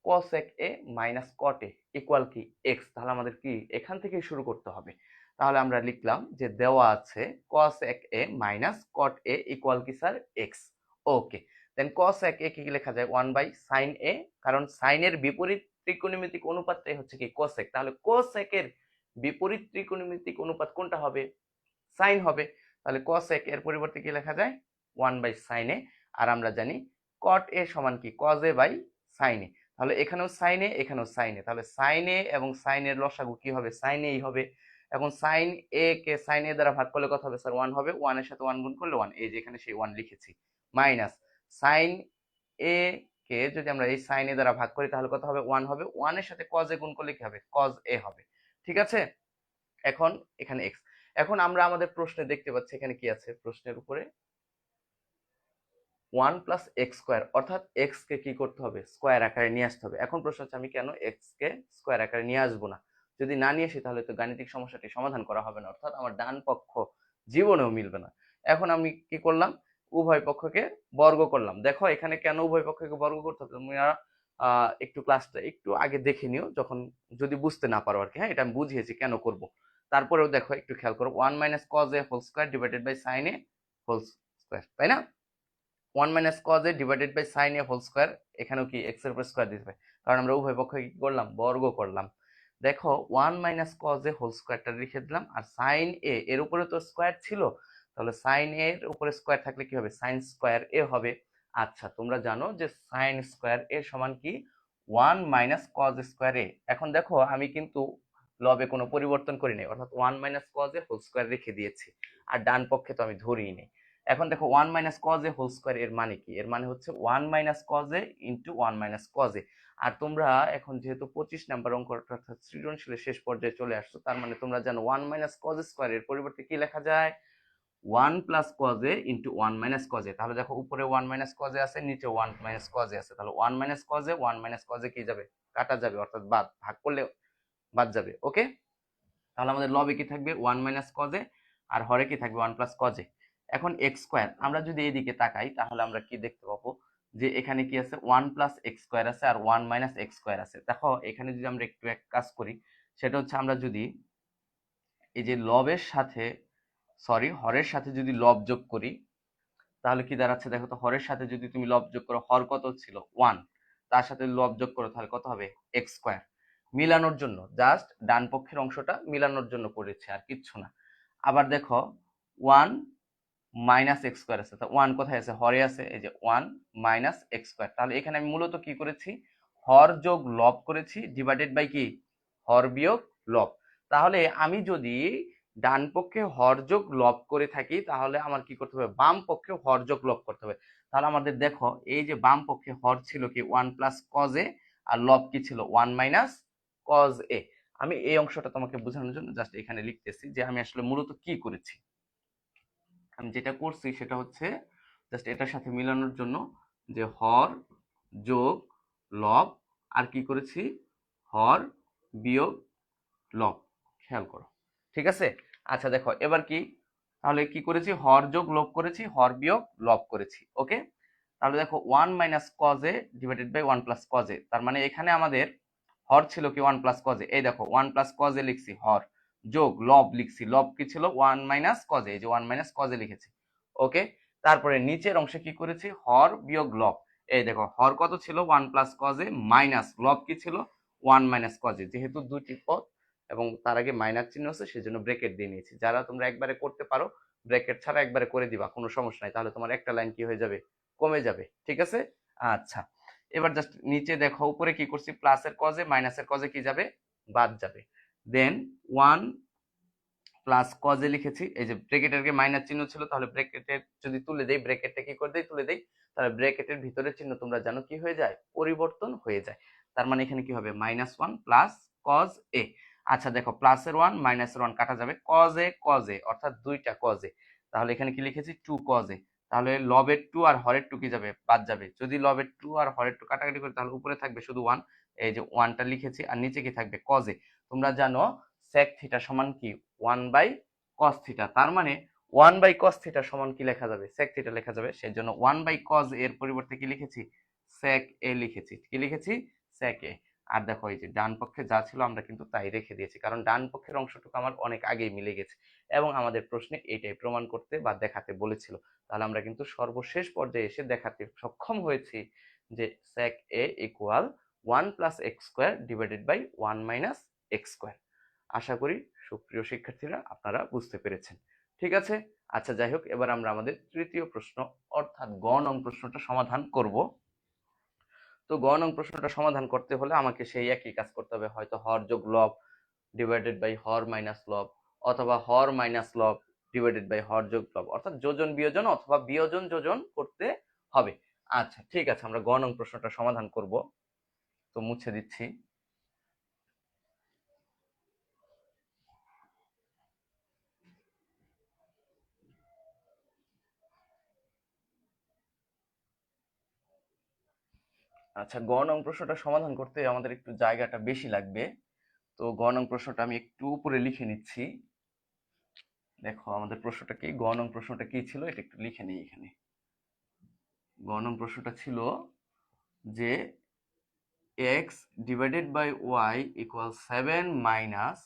cosec a minus cot a equal কি x। তাহলে আমাদের কি এখান থেকে শুরু করতে হবে। তাহলে আমরা লিখলাম যে দেওয়া আছে cosec a minus cot a equal কি sir? x। Okay, then cosec a কি লেখা যায়? 1 বাই sin a, কারণ sin এর বিপরীত ত্রিকোণমিতিক অনুপাতটাই হচ্ছে কি cosec। তাহলে cosec এর বিপরীত ত্রিকোণমিতিক অনুপাত কোনটা হবে? sin হবে। তাহলে cosec এর পরিবর্তে কি লেখা যায়? 1 বাই sin a। আর আমরা জানি cot a সমান কি cos a by sin a। তাহলে এখানেও sin a, এখানেও sin a, তাহলে sin a এবং sin এর লসাগু কি হবে? sin a হবে। এখন sin a K sin a দ্বারা ভাগ করলে কত হবে স্যার? 1 হবে। 1 এর সাথে 1 গুণ করলে 1, এই যে এখানে সেই 1 লিখেছি, মাইনাস sin a কে যদি আমরা এই sin a দ্বারা ভাগ করি তাহলে কত হবে? 1 হবে। 1 এর সাথে cos a গুণ করলে কি হবে? cos a হবে। ঠিক আছে, এখন এখানে x। এখন আমরা আমাদের প্রশ্নে দেখতে পাচ্ছি এখানে কি আছে? প্রশ্নের উপরে 1 প্লাস এক্স স্কোয়ার, অর্থাৎ x কে কি করতে হবে? স্কোয়ার আকারে নিয়ে আসতে হবে। এখন প্রশ্ন হচ্ছে আমি কেন x কে স্কোয়ার আকারে নিয়ে আসবো না? যদি না নিয়ে আসি তাহলে তো গাণিতিক সমস্যাটি সমাধান করা হবে না, অর্থাৎ আমার ডান পক্ষ জীবনেও মিলবে না। এখন আমি কি করলাম? উভয় পক্ষকে বর্গ করলাম। দেখো এখানে কেন উভয় পক্ষকে বর্গ করতে হবে তোমরা একটু ক্লাসটা একটু আগে দেখে নিও, যখন যদি বুঝতে না পারো আর কি। হ্যাঁ, এটা আমি বুঝিয়েছি কেন করব। তারপরেও দেখো একটু খেয়াল করো, 1 minus cos a whole square divided by sin a whole square, তাই না? 1 minus cos a divided by sin a whole square, এখানেও কি x এর উপর স্কোয়ার দিতে হবে, কারণ আমরা উভয় পক্ষকে কি করলাম? বর্গ করলাম। দেখো 1 মাইনাস cos a হোল স্কোয়ারটা লিখে দিলাম, আর sin a এর উপরে তো স্কোয়ার ছিল, তাহলে sin a এর উপরে স্কোয়ার থাকলে কি হবে? sin স্কোয়ার a হবে। আচ্ছা, তোমরা জানো যে sin স্কোয়ার a সমান কি 1 মাইনাস cos স্কোয়ার a। এখন দেখো আমি কিন্তু লবে কোনো পরিবর্তন করি নাই, অর্থাৎ 1 minus cos a whole square রেখে দিয়েছি, আর ডান পক্ষে তো আমি ধরিই নেই। এখন দেখো 1 minus cos a whole square এর মানে কি? এর মানে হচ্ছে 1 minus cos a into 1 minus cos a। আর তোমরা এখন যেহেতু 25 নাম্বার অঙ্ক অর্থাৎ সৃজনশীলের শেষ পর্যায়ে চলে আসছো, তার মানে তোমরা জানো 1 মাইনাস cos স্কোয়ার এর পরিবর্তে কি লেখা যায়? 1 plus cos a into 1 minus cos a। তাহলে দেখো উপরে 1 মাইনাস cos a আছে, নিচে 1 মাইনাস cos a আছে, তাহলে 1 minus cos a 1 minus cos a কি যাবে? কাটা যাবে, অর্থাৎ বাদ, ভাগ করলে বাদ যাবে। ওকে, তাহলে আমাদের লবে কি থাকবে? 1 মাইনাস cos a, আর হরে কি থাকবে? 1 প্লাস cos a। এখন x স্কয়ার আমরা যদি এইদিকে তাকাই তাহলে আমরা কি দেখতে পাবো? যে এখানে কি আছে? 1 প্লাস x স্কয়ার আছে আর 1 মাইনাস x স্কয়ার আছে। দেখো এখানে যদি আমরা একটু এক কাজ করি, সেটা হচ্ছে আমরা যদি এই যে লবের সাথে হরের সাথে যদি লব যোগ করি তাহলে কি দাঁড়াচ্ছে? দেখো তো, হরের সাথে যদি তুমি লব যোগ করো, হর কত ছিল? 1, তার সাথে লব যোগ করো তাহলে কত হবে? x square. মিলানোর জন্য, জাস্ট ডান পক্ষের অংশটা মিলানোর জন্য করেছে, আর কিচ্ছু না। আবার দেখো 1 মাইনাস এক্স স্কোয়ার আছে, তো 1 কোথায় আছে? হরে আছে, এই যে 1 মাইনাস এক্স স্কোয়ার। তাহলে এখানে আমি মূলত কি করেছি? হর যোগ লব করেছি, ডিভাইডেড বাই কি? হর বিয়োগ লব। তাহলে আমি যদি ডান পক্ষে হর যোগ লব করে থাকি তাহলে আমার কি করতে হবে? বাম পক্ষে হর যোগ লব করতে হবে। তাহলে আমাদের দেখো এই যে বাম পক্ষে হর ছিল কি 1 প্লাস কজ এ, আর লব কি ছিল? 1 মাইনাস কজ এ। আমি এই অংশটা তোমাকে বোঝানোর জন্য জাস্ট এখানে লিখতেছি যে আমি আসলে মূলত কি করেছি। আমি যেটা করছি সেটা হচ্ছে জাস্ট এটার সাথে মিলানোর জন্য যে হর যোগ লব, আর কি করেছি? হর বিয়োগ লব। খেয়াল করো, ঠিক আছে। আচ্ছা দেখো এবার কি, তাহলে কি করেছি, হর যোগ লব করেছি, হর বিয়োগ লব করেছি। ওকে, তাহলে দেখো 1 minus cos a divided by 1 plus cos a, তার মানে এখানে আমাদের হর ছিল কি 1 প্লাস কজ এ, এই দেখো 1 প্লাস কজ এ লিখছি হর, যোগ লব লিখছি, লব কি ছিল 1 মাইনাস কজ এ, এই যে 1 মাইনাস কজ এ লিখেছি। ওকে, তারপরে নিচের অংশে কি করেছি, হর বিয়োগ লব। এই দেখো হর কত ছিল 1 প্লাস কজ এ, মাইনাস লব কি ছিল 1 মাইনাস কজ এ, যেহেতু দুটি পদ এবং তার আগে মাইনাস চিহ্ন আছে সেজন্য ব্র্যাকেট দিয়ে নিয়েছি। যারা তোমরা একবারে করতে পারো ব্র্যাকেট ছাড়া একবারে করে দিবা, কোনো সমস্যা নাই, তাহলে তোমার একটা লাইন কি হয়ে যাবে, কমে যাবে। ঠিক আছে, আচ্ছা এবার জাস্ট নিচে দেখো উপরে কি করছি, প্লাসের কজে মাইনাসের কজে কি যাবে, বাদ যাবে। দেন 1 প্লাস কজে লিখেছি, এই যে ব্র্যাকেটের আগে মাইনাস চিহ্ন ছিল, তাহলে ব্র্যাকেটের যদি তুলে দেই, ব্র্যাকেটটা কি করে দেই, তুলে দেই, তাহলে ব্র্যাকেটের ভিতরের চিহ্ন তোমরা জানো কি হয়ে যায়, পরিবর্তন হয়ে যায়। তার মানে এখানে কি হবে, -1 প্লাস কজ এ। আচ্ছা দেখো প্লাসের 1 মাইনাসের 1 কাটা যাবে, কজ এ অর্থাৎ দুইটা কজ এ, তাহলে এখানে কি লিখেছি 2 কজ এ, তাহলে লবের 2 আর হরের 2 কি যাবে, বাদ যাবে। যদি লবের 2 আর হরের 2 কাটাকাটি করি তাহলে উপরে থাকবে শুধু 1, এই যে 1টা লিখেছি, আর নিচে কি থাকবে কজ এ। তোমরা জানো sec থিটা সমান কি 1 বাই cos থিটা, তার মানে 1 বাই cos থিটা সমান কি লেখা যাবে, sec থিটা লেখা যাবে। সেই জন্য 1 বাই cos এর পরিবর্তে কি লিখেছি, sec a লিখেছি। কি লিখেছি, sec a। আর দেখো এই যে ডান পক্ষে যা ছিল আমরা কিন্তু তাই রেখে দিয়েছি, কারণ ডান পক্ষের অংশটুকু আমার অনেক আগেই মিলে গেছে এবং আমাদের প্রশ্নে এইটাই প্রমাণ করতে বা দেখাতে বলেছিল। তাহলে আমরা কিন্তু সর্বশেষ পর্যায়ে এসে দেখাতে সক্ষম হয়েছি যে sec a equal 1 plus x square divided by 1 minus x square. আশা করি সুপ্রিয় শিক্ষার্থীরা আপনারা বুঝতে পেরেছেন। ঠিক আছে, আচ্ছা যাই হোক, এবার আমরা আমাদের তৃতীয় প্রশ্ন অর্থাৎ গ নং প্রশ্নটা সমাধান করব। তো গ নং প্রশ্নটা সমাধান করতে হলে আমাকে সেই একই কাজ করতে হবে, হয়তো হর যোগ লব ডিভাইডেড বাই হর মাইনাস লব, অথবা হর মাইনাস লব ডিভাইডেড বাই হর যোগ লব, অর্থাৎ যোজন বিয়োজন অথবা বিয়োজন যোজন করতে হবে। আচ্ছা ঠিক আছে, আমরা গ নং প্রশ্নটা সমাধান করব। তো মুছে দিচ্ছি। আচ্ছা গ নং প্রশ্নটা সমাধান করতে আমাদের একটু জায়গাটা বেশি লাগবে, তো গ নং প্রশ্নটা আমি একটু উপরে লিখে নিচ্ছি। দেখো আমাদের প্রশ্নটা কি, গ নং প্রশ্নটা কি ছিল এটা একটু লিখে নিই এখানে। গ নং প্রশ্নটা ছিল যে x divided by y equal 7 minus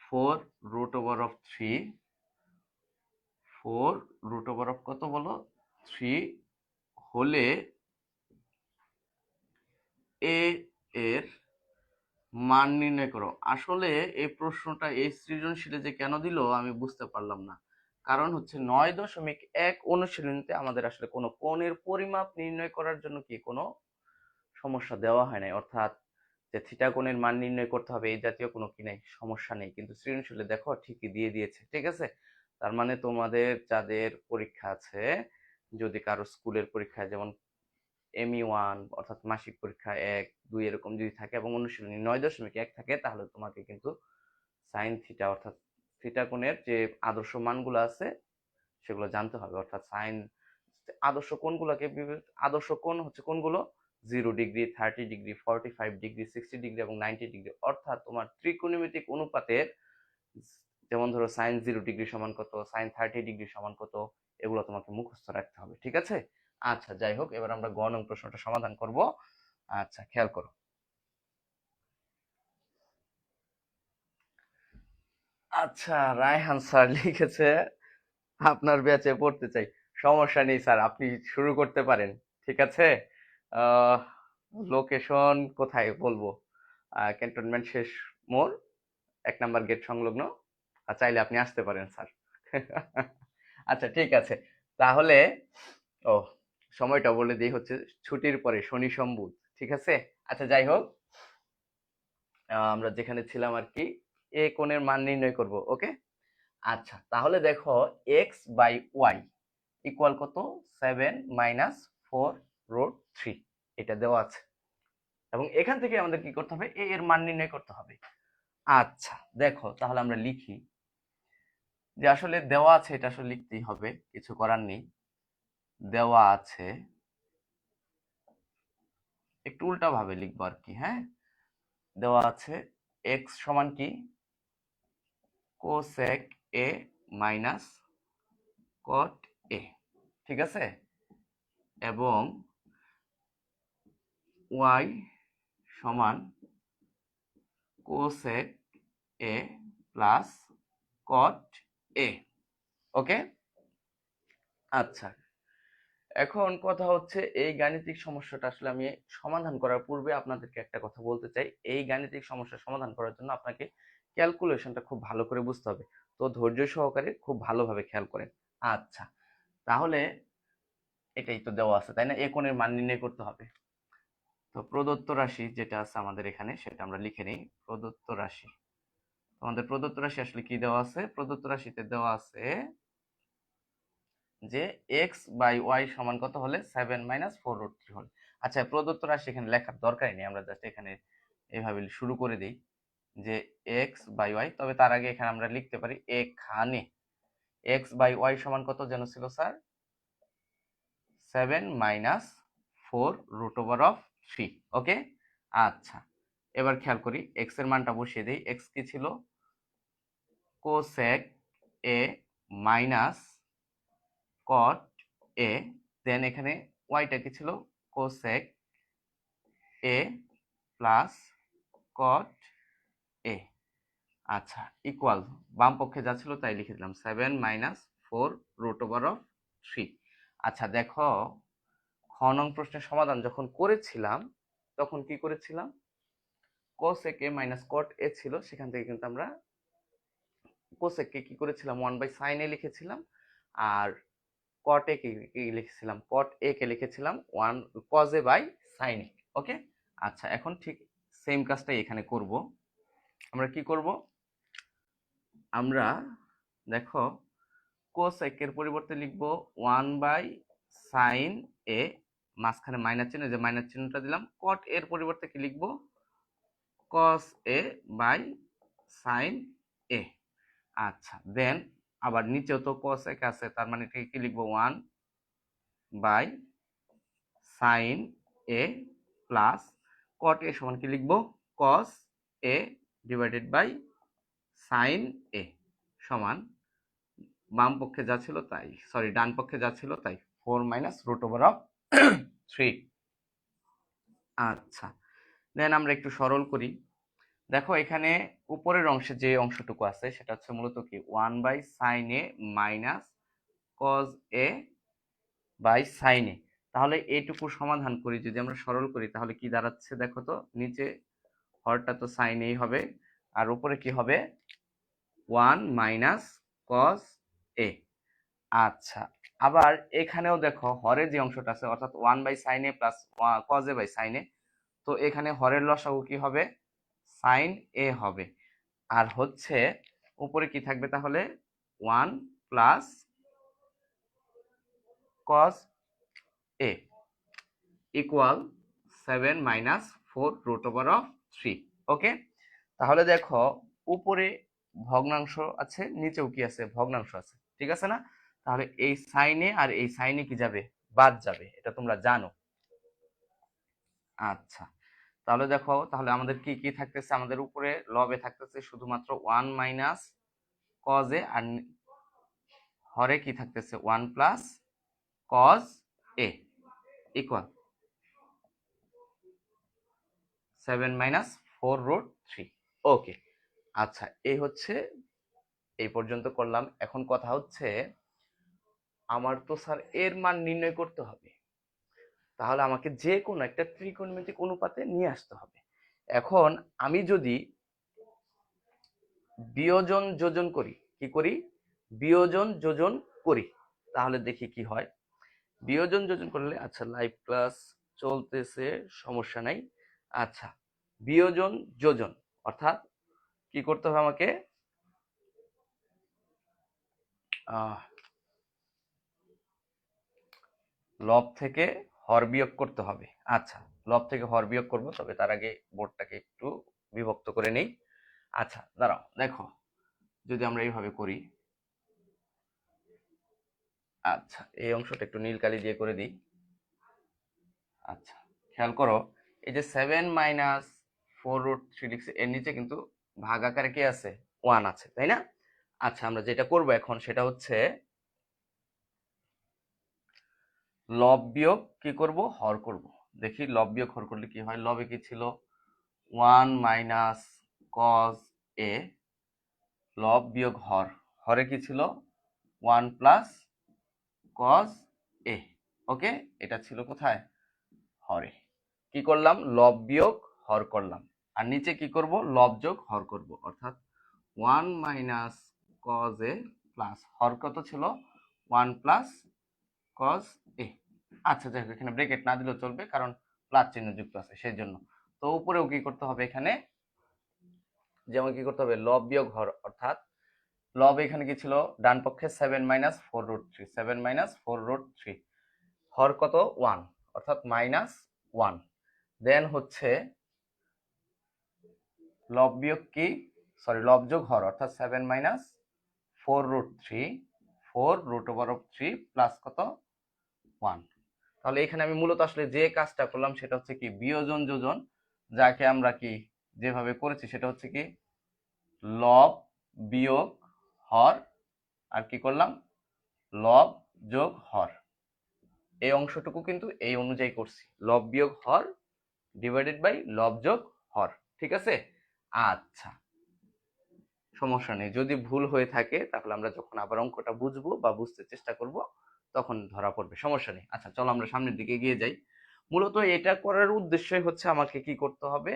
4 root over of 3, 4 root over of কত বলো 3 হলে a এর মান নির্ণয় করো। আসলে এই প্রশ্নটা এই সৃজনশীলে যে কেন দিল আমি বুঝতে পারলাম না, কারণ হচ্ছে 9.1 অনুশীলনীতে আমাদের আসলে কোনো কোণের পরিমাপ নির্ণয় করার জন্য কি কোনো সমস্যা দেওয়া হয় নাই, অর্থাৎ যে থিটা কোণের মান নির্ণয় করতে হবে এই জাতীয় কোনো কি নাই, সমস্যা নেই, কিন্তু সৃজনশীলে দেখো ঠিকই দিয়ে দিয়েছে। ঠিক আছে, তার মানে তোমাদের যাদের পরীক্ষা আছে, যদি কারো স্কুলের পরীক্ষায় যেমন ME1 অর্থাৎ মাসিক পরীক্ষা 1, 2 এরকম যদি থাকে এবং অনুশীলনী 9.1 থাকে, তাহলে তোমাকে কিন্তু সাইন থিটা অর্থাৎ থিটা কোণের যে আদর্শ মানগুলো আছে সেগুলো জানতে হবে। অর্থাৎ সাইন আদর্শ কোণগুলোকে, আদর্শ কোণ হচ্ছে কোণগুলো 0 ডিগ্রি, 30 ডিগ্রি, 45 ডিগ্রি, 60 ডিগ্রি এবং 90 ডিগ্রি, অর্থাৎ তোমার ত্রিকোণমিতিক অনুপাতের, যেমন ধরো সাইন 0 ডিগ্রি সমান কত, সাইন 30 ডিগ্রি সমান কত, এগুলো তোমাকে মুখস্থ রাখতে হবে। ঠিক আছে, আচ্ছা যাই হোক, এবার আমরা গ নং প্রশ্নটা সমাধান করব। আচ্ছা খেয়াল করো। আচ্ছা রায়হান স্যার লিখেছে আপনার ব্যাচে পড়তে চাই। সমস্যা নেই স্যার, আপনি শুরু করতে পারেন। ঠিক আছে, লোকেশন কোথায় বলবো, ক্যান্টনমেন্ট শেষ মোড়, 1 নাম্বার গেট সংলগ্ন, চাইলে আপনি আসতে পারেন স্যার। আচ্ছা ঠিক আছে, তাহলে ও সময়টা বলে দিই, হচ্ছে ছুটির পরে শনি সোম বুধ। ঠিক আছে, আচ্ছা যাই হোক, আমরা যেখানে ছিলাম আর কি, এ কোণের মান নির্ণয় করব। ওকে, আচ্ছা তাহলে দেখো এক্স বাই ওয়াই ইকুয়াল কত, 7 মাইনাস 4 রুট 3, এটা দেওয়া আছে এবং এখান থেকে আমাদের কি করতে হবে, এ এর মান নির্ণয় করতে হবে। আচ্ছা দেখো তাহলে আমরা লিখি যে আসলে দেওয়া আছে, এটা আসলে লিখতেই হবে, কিছু করার নেই। দেওয়া আছে, একটু উল্টা ভাবে লিখবো আর কি। হ্যাঁ, দেওয়া আছে এক্স সমান কি কোসেক এ মাইনাস কট এ, ঠিক আছে, এবং ওয়াই সমান কোসেক এ প্লাস কট এ। ওকে, আচ্ছা, এখন কথা হচ্ছে এই গাণিতিক সমস্যাটা আসলে আমি সমাধান করার পূর্বে আপনাদেরকে একটা কথা বলতে চাই। এই গাণিতিক সমস্যা সমাধান করার জন্য আপনাকে ক্যালকুলেশনটা খুব ভালো করে বুঝতে হবে। তো ধৈর্য সহকারে খুব ভালোভাবে খেয়াল করেন। আচ্ছা, তাহলে এটাই তো দেওয়া আছে, তাই না? এ কোণের মান নির্ণয় করতে হবে। তো প্রদত্ত রাশি যেটা আছে আমাদের এখানে সেটা আমরা লিখে নিই। প্রদত্ত রাশি, আমাদের প্রদত্ত রাশি আসলে কি দেওয়া আছে? প্রদত্ত রাশিতে দেওয়া আছে যে এক্স বাই ওয়াই সমান কত হলে 7 - 4√3 হলে। আচ্ছা, প্রদত্ত রাশি এখানে লেখার দরকারই নেই, আমরা জাস্ট এখানে এইভাবে শুরু করে দিই যে এক্স বাই ওয়াই। তবে তার আগে এখানে আমরা লিখতে পারি এখানে এক্স বাই ওয়াই সমান কত যেন ছিল স্যার? 7 - 4√3। ওকে, আচ্ছা, এবার খেয়াল করি এক্স এর মানটা বসিয়ে দিই। এক্স কি ছিল? কোসেক এ মাইনাস কট এ, দেন এখানে ওয়াইটা কি ছিল? কোসেক এ প্লাস কট এ। আচ্ছা, ইকুয়াল বাম পক্ষে যা ছিল তাই লিখে দিলাম, 7 - 4√3। আচ্ছা দেখো, খ নং প্রশ্নের সমাধান যখন করেছিলাম তখন কি করেছিলাম? কোসেক এ মাইনাস কট এ ছিল, সেখান থেকে কিন্তু আমরা কোসেক কে কি করেছিলাম? 1/sin এ লিখেছিলাম, আর কট এ কে লিখেছিলাম? কট এ কে লিখেছিলাম 1 cos a by sin a। Okay, আচ্ছা, এখন ঠিক সেম কাজটাই এখানে করব। আমরা কি করব? আমরা দেখো কোসেক এর পরিবর্তে লিখব 1/sin a, মাঝখানে মাইনাস চিহ্ন, যে মাইনাস চিহ্নটা দিলাম। কট এর পরিবর্তে কি লিখব? cos a by sin a। আচ্ছা, দেন আবার নিচেও তো cosec আছে, তার মানে কি লিখবো? 1/sin a plus cot a সমান কি লিখবো? cos a divided by sin a সমান বাম পক্ষে যা ছিল তাই, সরি ডান পক্ষে যা ছিল তাই, 4 - √3। আচ্ছা, দেন আমরা একটু সরল করি। দেখো এখানে উপরের অংশে যে অংশটুকু আছে সেটা হচ্ছে মূলত কি 1/sin a minus cos a by sin a। তাহলে এইটুকু সমাধান করি, যদি আমরা সরল করি তাহলে কি দাঁড়াচ্ছে দেখো তো? নিচে হরটা তো sin a হবে, আর উপরে কি হবে? 1 - cos a। আচ্ছা, আবার এখানেও দেখো হরে যে অংশটা আছে অর্থাৎ 1/sin a plus cos a by sin a, তো এখানে হরের লসাগু কি হবে? sin a হবে। আর হচ্ছে উপরে কি থাকবে তাহলে? 1 প্লাস cos a ইকুয়াল 7 - 4√3। ওকে, তাহলে দেখো উপরে ভগ্নাংশ আছে, নিচেও কি আছে? ভগ্নাংশ আছে, ঠিক আছে না? তাহলে এই সাইনে আর এই সাইনে কি যাবে? বাদ যাবে, এটা তোমরা জানো। আচ্ছা, তাহলে দেখো, তাহলে আমাদের কি কি থাকতেছে? আমাদের উপরে লবে থাকতেছে শুধুমাত্র 1 - cos a, আর হরে কি থাকতেছে? 1 প্লাস cos a ইকুয়াল 7 - 4√3। ওকে, আচ্ছা, এই হচ্ছে, এই পর্যন্ত করলাম। এখন কথা হচ্ছে আমার তো স্যার এর মান নির্ণয় করতে হবে, তাহলে আমাকে যে কোনো একটা ত্রিকোণমিতিক অনুপাতে নিয়ে আসতে হবে। এখন আমি যদি বিয়োজন যোজন করি, কি করি? বিয়োজন যোজন করি, তাহলে দেখি কি হয়। বিয়োজন যোজন করলে, আচ্ছা লাইভ ক্লাস চলতেছে, সমস্যা নাই। আচ্ছা, বিয়োজন যোজন অর্থাৎ কি করতে হবে আমাকে? লব থেকে হর বিয়োগ করতে হবে। আচ্ছা, লব থেকে হর বিয়োগ করব, তবে তার আগে বোর্ডটাকে একটু বিভক্ত করে নেই। আচ্ছা দাঁড়াও, দেখো যদি আমরা এইভাবে করি, আচ্ছা এই অংশটা একটু নীল কালি দিয়ে করে দিই। আচ্ছা, খেয়াল করো, এই যে 7 - 4√3 লিখছে, এর নিচে কিন্তু ভাগ আকারে কি আছে? 1 আছে, তাই না? আচ্ছা, আমরা যেটা করব এখন সেটা হচ্ছে লব বিয়োগ কি করব, হর করব। দেখি লব বিয়োগ হর করলে কি হয়। লবে কি ছিল, 1 মাইনাস কজ এ, লব বিয়োগ হর, হরে কি ছিল 1 প্লাস কজ এ। ওকে, এটা ছিল কোথায়, হরে। কি করলাম, লব বিয়োগ হর করলাম। আর নিচে কি করব, লব যোগ হর করব, অর্থাৎ 1 মাইনাস কজ এ প্লাস হর কত ছিল 1 প্লাস কজ এ। আচ্ছা, যাই হোক, এখানে ব্রেকেট না দিলেও চলবে কারণ প্লাস চিহ্ন যুক্ত আছে সেই জন্য। তো উপরেও কি করতে হবে এখানে, যেমন কি করতে হবে, লব বিয়োগ হর, অর্থাৎ লব এখানে কি ছিল ডান পক্ষে 7 মাইনাস 4 রুট 3, 7 মাইনাস 4 রুট 3, হর কত 1, অর্থাৎ মাইনাস 1। দেন হচ্ছে লব বিয়োগ কি, সরি লব যোগ হর, অর্থাৎ 7 minus 4 root 3, 4 root over of 3 plus কত 1। তাহলে এখানে আমি মূলত আসলে যে কাজটা করলাম সেটা হচ্ছে কি বিয়োজন যোজন, যাকে আমরা কি যেভাবে করেছি সেটা হচ্ছে কি লব বিয়োগ হর, আর কি করলাম লব যোগ হর। এই অংশটুকু কিন্তু এই অনুযায়ী করছি, লব বিয়োগ হর ডিভাইডেড বাই লব যোগ হর। ঠিক আছে, আচ্ছা সমস্যা নেই, যদি ভুল হয়ে থাকে তাহলে আমরা যখন আবার অঙ্কটা বুঝবো বা বুঝতে চেষ্টা করব তখন ধরা পড়বে, সমস্যা নেই। আচ্ছা চলো আমরা সামনের দিকে এগিয়ে যাই। মূলত এটা করার উদ্দেশ্যই হচ্ছে আমাকে কি করতে হবে,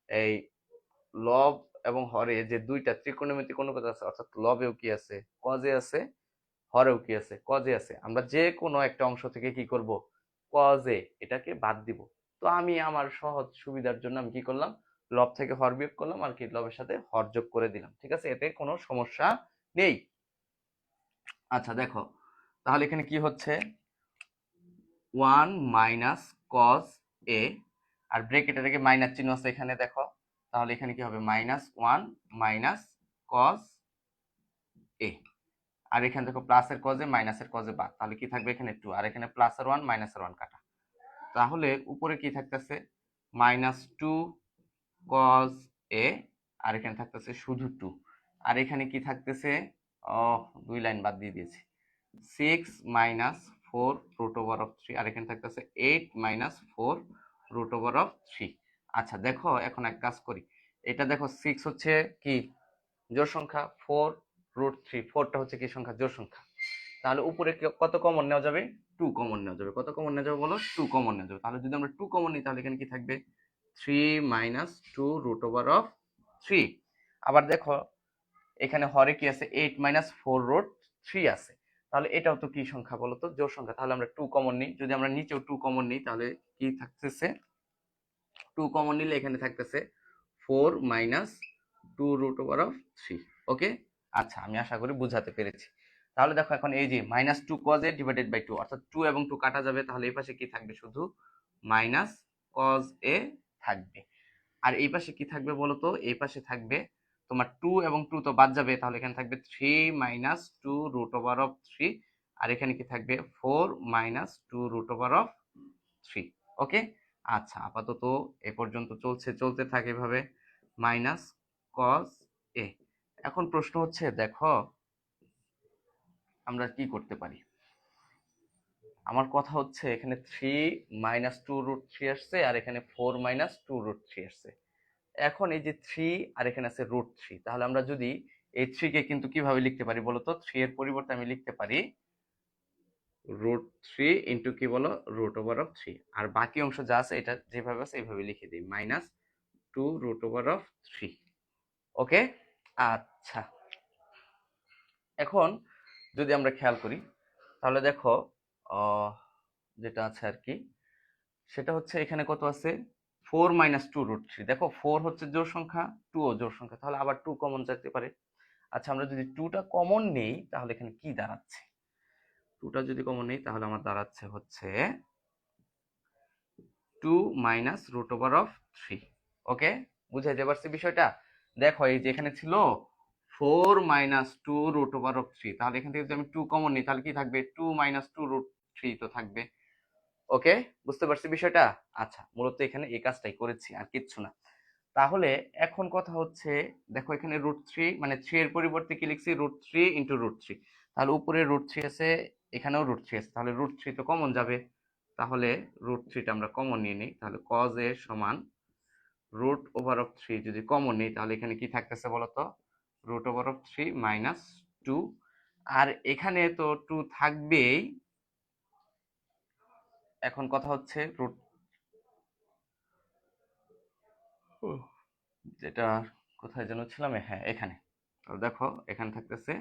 এই লব এবং হরে যে দুইটা ত্রিকোণমিতিক অনুপাত আছে, অর্থাৎ লবেও কি আছে কজে আছে, হরেও কি আছে কজে আছে, আমরা যে কোনো একটা অংশ থেকে কি করব কজে এটাকে বাদ দিব। তো আমি আমার সহজ সুবিধার জন্য আমি কি করলাম, লব থেকে হর বিয়োগ করলাম আর কি লবের সাথে হর যোগ করে দিলাম। ঠিক আছে, এতে কোনো সমস্যা নেই। আচ্ছা দেখো, তাহলে এখানে কি হচ্ছে 1 মাইনাস কজ এ, আর ব্রেকেটের আগে মাইনাস চিহ্ন আছে এখানে দেখো, তাহলে এখানে কি হবে মাইনাস 1 মাইনাস কজ এ, আর এখানে দেখো প্লাসের কজে মাইনাসের কজে বাদ, তাহলে কি থাকবে এখানে 2, আর এখানে প্লাসের 1 মাইনাসের 1 কাটা, তাহলে উপরে কি থাকতেছে মাইনাস 2 কজ এ, আর এখানে থাকতেছে শুধু 2, আর এখানে কি থাকতেছে, দুই লাইন বাদ দিয়ে দিয়েছি, 6 মাইনাস 4 রুট ওভার অফ 3, আর এখানে থাকতেছে 8 মাইনাস 4 রুট ওভার অফ 3। আচ্ছা দেখো এখন এক কাজ করি, এটা দেখো 6 হচ্ছে কি জোড় সংখ্যা, 4 রুট 3, 4টা হচ্ছে কি সংখ্যা জোড় সংখ্যা, তাহলে উপরে কত কমন নেওয়া যাবে, 2 কমন নেওয়া যাবে। কত কমন নেওয়া যাবে বলো, 2 কমন নেওয়া যাবে। তাহলে যদি আমরা 2 কমন নিই তাহলে এখানে কি থাকবে 3 মাইনাস 2 রুট ওভার অফ 3। আবার দেখো এখানে হরে কি আছে 8 মাইনাস 4 রুট 3 আছে, তাহলে এটাও তো কি সংখ্যা বলো তো, জোড় সংখ্যা। তাহলে আমরা 2 কমন নিই, যদি আমরা নিচেও 2 কমন নিই তাহলে কি থাকতেছে, 2 কমন নিলে এখানে থাকতেছে 4 মাইনাস 2 রুট ওভার অফ 3। ওকে, আচ্ছা আমি আশা করি বুঝাতে পেরেছি। তাহলে দেখো এখন এই যে minus 2 cos a divided by 2, অর্থাৎ 2 এবং 2 কাটা যাবে, তাহলে এই পাশে কি থাকবে শুধু মাইনাস কজ এ থাকবে। আর এই পাশে কি থাকবে বলো তো, এই পাশে থাকবে তোমার 2 এবং 2 তো বাদ যাবে, তাহলে এখানে থাকবে 3 মাইনাস 2 রুট ওভার অফ 3, আর এখানে কি থাকবে 4 মাইনাস 2 রুট ওভার অফ 3। ওকে, আচ্ছা আপাতত এ পর্যন্ত চলতে থাকে এভাবে মাইনাস কজ এ। এখন প্রশ্ন হচ্ছে দেখো আমরা কি করতে পারি, আমার কথা হচ্ছে এখানে 3 মাইনাস 2 রুট 3 আসছে, আর এখানে 4 মাইনাস 2 রুট 3 আসছে। এখন এই যে 3 আর এখানে আছে রুট 3, তাহলে আমরা যদি এই 3 কে কিন্তু কিভাবে লিখতে পারি বলতো, 3 এর পরিবর্তে আমি লিখতে পারি রুট 3 ইন্টু কি বলো রুট ওভার অফ 3, আর বাকি অংশ যা আছে এটা যেভাবে আছে এইভাবে লিখে দিই মাইনাস 2 রুট ওভার অফ 3। ওকে, আচ্ছা এখন যদি আমরা খেয়াল করি তাহলে দেখো যেটা আছে আর কি সেটা হচ্ছে এখানে কত আছে 4 মাইনাস 2 রুট 3, দেখো 4 হচ্ছে জোড় সংখ্যা, 2 ও জোড় সংখ্যা, তাহলে আবার 2 কমন যেতে পারে। আচ্ছা আমরা যদি 2টা কমন নেই তাহলে এখানে কি দাঁড়াচ্ছে, 2টা যদি কমন নেই তাহলে আমার দাঁড়াচ্ছে হচ্ছে 2 মাইনাস রুট ওভার অফ 3। ওকে, বুঝাইতে পারছি বিষয়টা। দেখো এই যে এখানে ছিল 4 মাইনাস 2 রুট ওভার অফ 3, তাহলে এখান থেকে যদি আমি 2 কমন নিই তাহলে কি থাকবে 2 মাইনাস 2 রুট 3 তো থাকবে। ওকে, বুঝতে পারছি বিষয়টা। আচ্ছা মূলত এখানে এই কাজটাই করেছি আর কিচ্ছু না। তাহলে এখন কথা হচ্ছে, দেখো এখানে √3 মানে 3 এর পরিবর্তে কি লিখছি, √3 ইন্টু √3। তাহলে উপরে √3 আছে, এখানেও √3 আছে, তাহলে √3 তো কমন যাবে। তাহলে √3টা আমরা কমন নিয়ে নিই। তাহলে cos a সমান √3 যদি কমন নিই, তাহলে এখানে কি থাকতেছে বলতো, √3 মাইনাস 2। আর এখানে তো 2 থাকবেই। এখন কথা হচ্ছে যেটা কোথায় যেন ছিলাম, হ্যাঁ এখানে। তাহলে দেখো এখানে থাকতেছে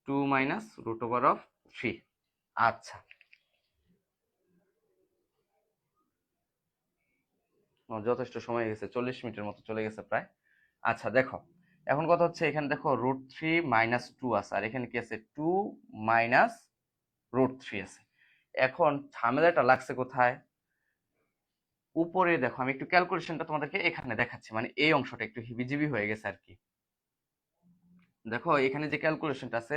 2 মাইনাস √3। আচ্ছা, যথেষ্ট সময় গেছে, 40 মিনিটের মতো চলে গেছে প্রায়। আচ্ছা দেখো, এখন কথা হচ্ছে এখানে দেখো √3 মাইনাস 2 আছে, আর এখানে কি আছে, 2 মাইনাস √3 আছে। এখন ঝামেলাটা লাগছে কোথায়, উপরে দেখো, আমি একটু ক্যালকুলেশনটা তোমাদেরকে এখানে দেখাচ্ছি, মানে এই অংশটা একটু হিবিজিবি হয়ে গেছে আর কি। দেখো এখানে যে ক্যালকুলেশনটা আছে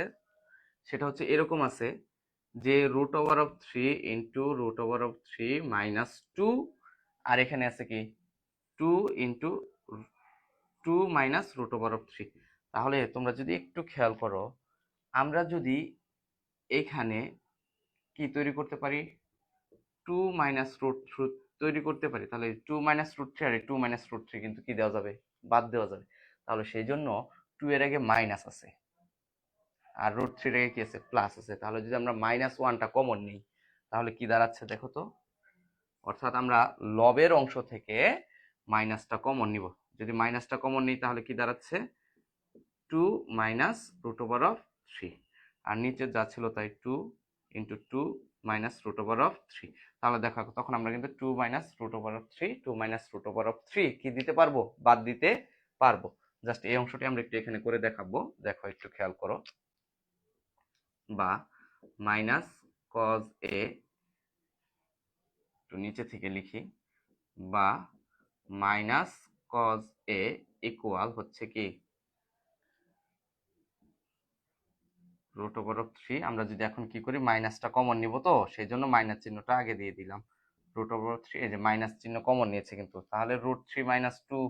সেটা হচ্ছে এরকম আছে যে √3 ইন্টু √3 মাইনাস 2, আর এখানে আছে কি 2 ইন্টু 2 মাইনাস √3। তাহলে তোমরা যদি একটু খেয়াল করো, আমরা যদি এখানে কি তৈরি করতে পারি, 2 মাইনাস √3 তৈরি করতে পারি, তাহলে 2 মাইনাস √3 আর 2 মাইনাস √3 কিন্তু কি দেওয়া যাবে, বাদ দেওয়া যাবে। তাহলে সেই জন্য 2 এর আগে মাইনাস আছে, আর √3 এর আগে কি আছে, প্লাস আছে। তাহলে যদি আমরা -1টা কমন নিই, তাহলে কি দাঁড়াচ্ছে দেখো তো, অর্থাৎ আমরা লবের অংশ থেকে মাইনাসটা কমন নিব। যদি মাইনাসটা কমন নিই তাহলে কি দাঁড়াচ্ছে, 2 মাইনাস √3, আর নিচে যা ছিল তাই 2 ইন্টু 2 মাইনাস √3। তাহলে দেখো তখন আমরা কিন্তু 2 মাইনাস √3, 2 মাইনাস √3 কি দিতে পারবো, বাদ দিতে পারবো। জাস্ট এই অংশটি আমরা একটু এখানে করে দেখাবো, দেখো একটু খেয়াল করো। বা মাইনাস cos a, একটু নিচে থেকে লিখি, বা মাইনাস cos a ইকুয়াল হচ্ছে কি √3। আমরা যদি এখন কি করি, মাইনাসটা কমন নিব, তো সেই জন্য মাইনাস চিহ্নটা আগে দিয়ে দিলাম। √3, এই যে মাইনাস চিহ্ন কমন নিয়েছে কিন্তু, তাহলে √3 মাইনাস 2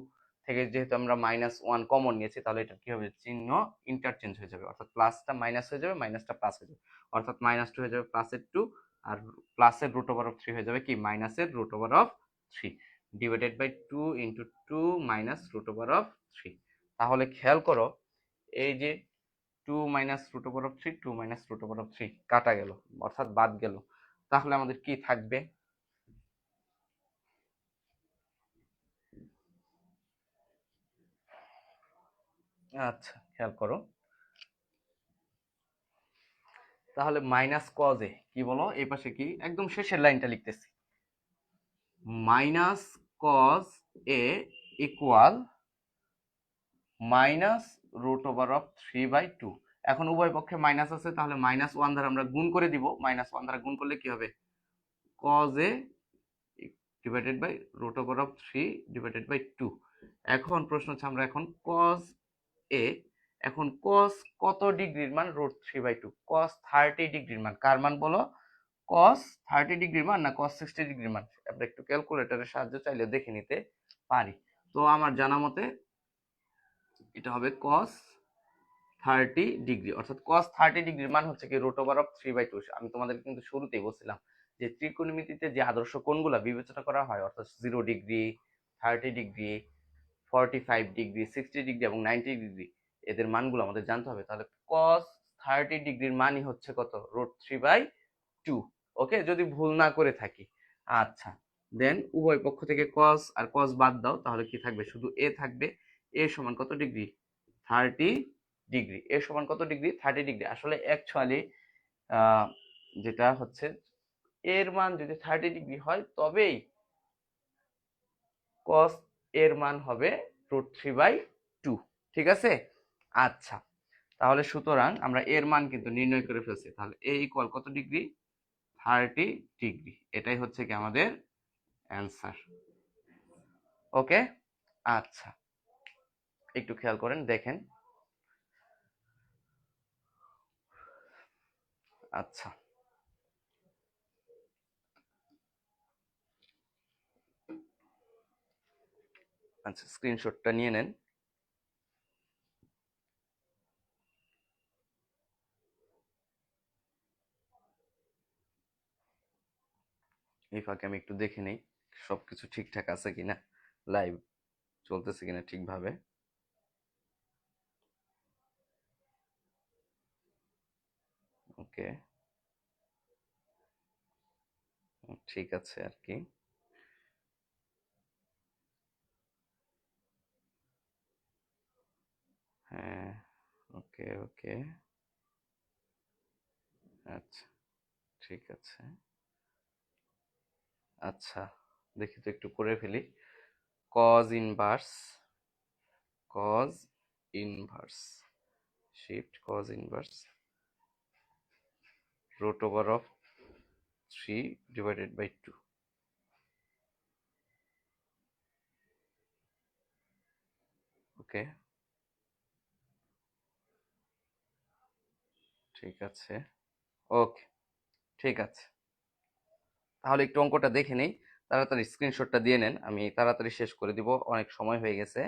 থেকে যেহেতু আমরা -1 কমন নিয়েছি, তাহলে এটা কি হবে, চিহ্ন ইন্টারচেঞ্জ হয়ে যাবে, অর্থাৎ প্লাসটা মাইনাস হয়ে যাবে, মাইনাসটা প্লাস হয়ে যাবে, অর্থাৎ -2 হয়ে যাবে +2, আর প্লাসের √3 হয়ে যাবে কি মাইনাসের √3 ডিভাইডেড বাই 2 ইন্টু 2 মাইনাস √3। তাহলে খেয়াল করো, এই যে 2 মাইনাস √3, 2 মাইনাস √3 কাটা গেল, অর্থাৎ বাদ গেল। তাহলে আমাদের কি থাকবে, আচ্ছা খেয়াল করো, তাহলে মাইনাস কজ এ কি বলো, এই পাশে কি একদম শেষের লাইনটা লিখতেছি, minus cos a equal minus √3/2। এখন উভয় পক্ষে মাইনাস আছে, তাহলে -1 দ্বারা আমরা গুণ করে দিব, -1 দ্বারা গুণ করলে কি হবে, কজ এ ডিভাইডেড বাই √3/2। এখন প্রশ্ন হচ্ছে আমরা এখন cos a, এখন cos কত ডিগ্রির মান, √3/2, cos 30 ডিগ্রির মান, কার মান বলো, cos 30 ডিগ্রির মান না cos 60 ডিগ্রির মান, আমরা একটু ক্যালকুলেটরের সাহায্য চাইলে দেখে নিতে পারি। তো আমার জানা মতে এটা হবে cos 30 ডিগ্রি, অর্থাৎ cos 30 ডিগ্রির মান হচ্ছে কি √3/2। আমি তোমাদের কিন্তু শুরুতেই বলছিলাম যে ত্রিকোণমিতিতে যে আদর্শ কোণগুলো বিবেচনা করা হয়, অর্থাৎ 0 ডিগ্রি, 30 ডিগ্রি, 45 ডিগ্রি, 60 ডিগ্রি এবং 90 ডিগ্রি, এদের মানগুলো আমাদের জানতে হবে। তাহলে cos 30 ডিগ্রির মানই হচ্ছে কত, √3/2। ওকে, যদি ভুল না করে থাকি। আচ্ছা, দেন উভয় পক্ষ থেকে cos আর cos বাদ দাও, তাহলে কি থাকবে, শুধু a থাকবে। a সমান কত ডিগ্রি, 30 ডিগ্রি। a সমান কত ডিগ্রি, 30 ডিগ্রি। আসলে অ্যাকচুয়ালি যেটা হচ্ছে, এর মান যদি 30 ডিগ্রি হয় তবেই cos এর মান হবে √3/2। ঠিক আছে, আচ্ছা, তাহলে সুতরাং আমরা এর মান কিন্তু নির্ণয় করে ফেলছি। তাহলে a ইকুয়াল কত ডিগ্রি, 30 ডিগ্রি। এটাই হচ্ছে কি আমাদের অ্যান্সার। ওকে, আচ্ছা, একটু খেয়াল করেন, দেখেন। আচ্ছা, আচ্ছা, স্ক্রিনশটটা নিয়ে নেন। এই ফাঁকে আমি একটু দেখে নেই সবকিছু ঠিকঠাক আছে কিনা, লাইভ চলতেছে কিনা ঠিকভাবে। ওকে, ঠিক আছে আর কি। হ্যাঁ, ওকে ওকে, আচ্ছা ঠিক আছে। আচ্ছা, দেখি তো একটু করে ফেলি। Cos inverse, cos inverse, shift cos inverse root over of 3 divided by 2. ওকে, ঠিক আছে, ওকে ঠিক আছে। তাহলে একটু অঙ্কটা দেখে নেই, তাড়াতাড়ি স্ক্রিনশটটা দিয়ে নেন, আমি তাড়াতাড়ি শেষ করে দিব, অনেক সময় হয়ে গেছে।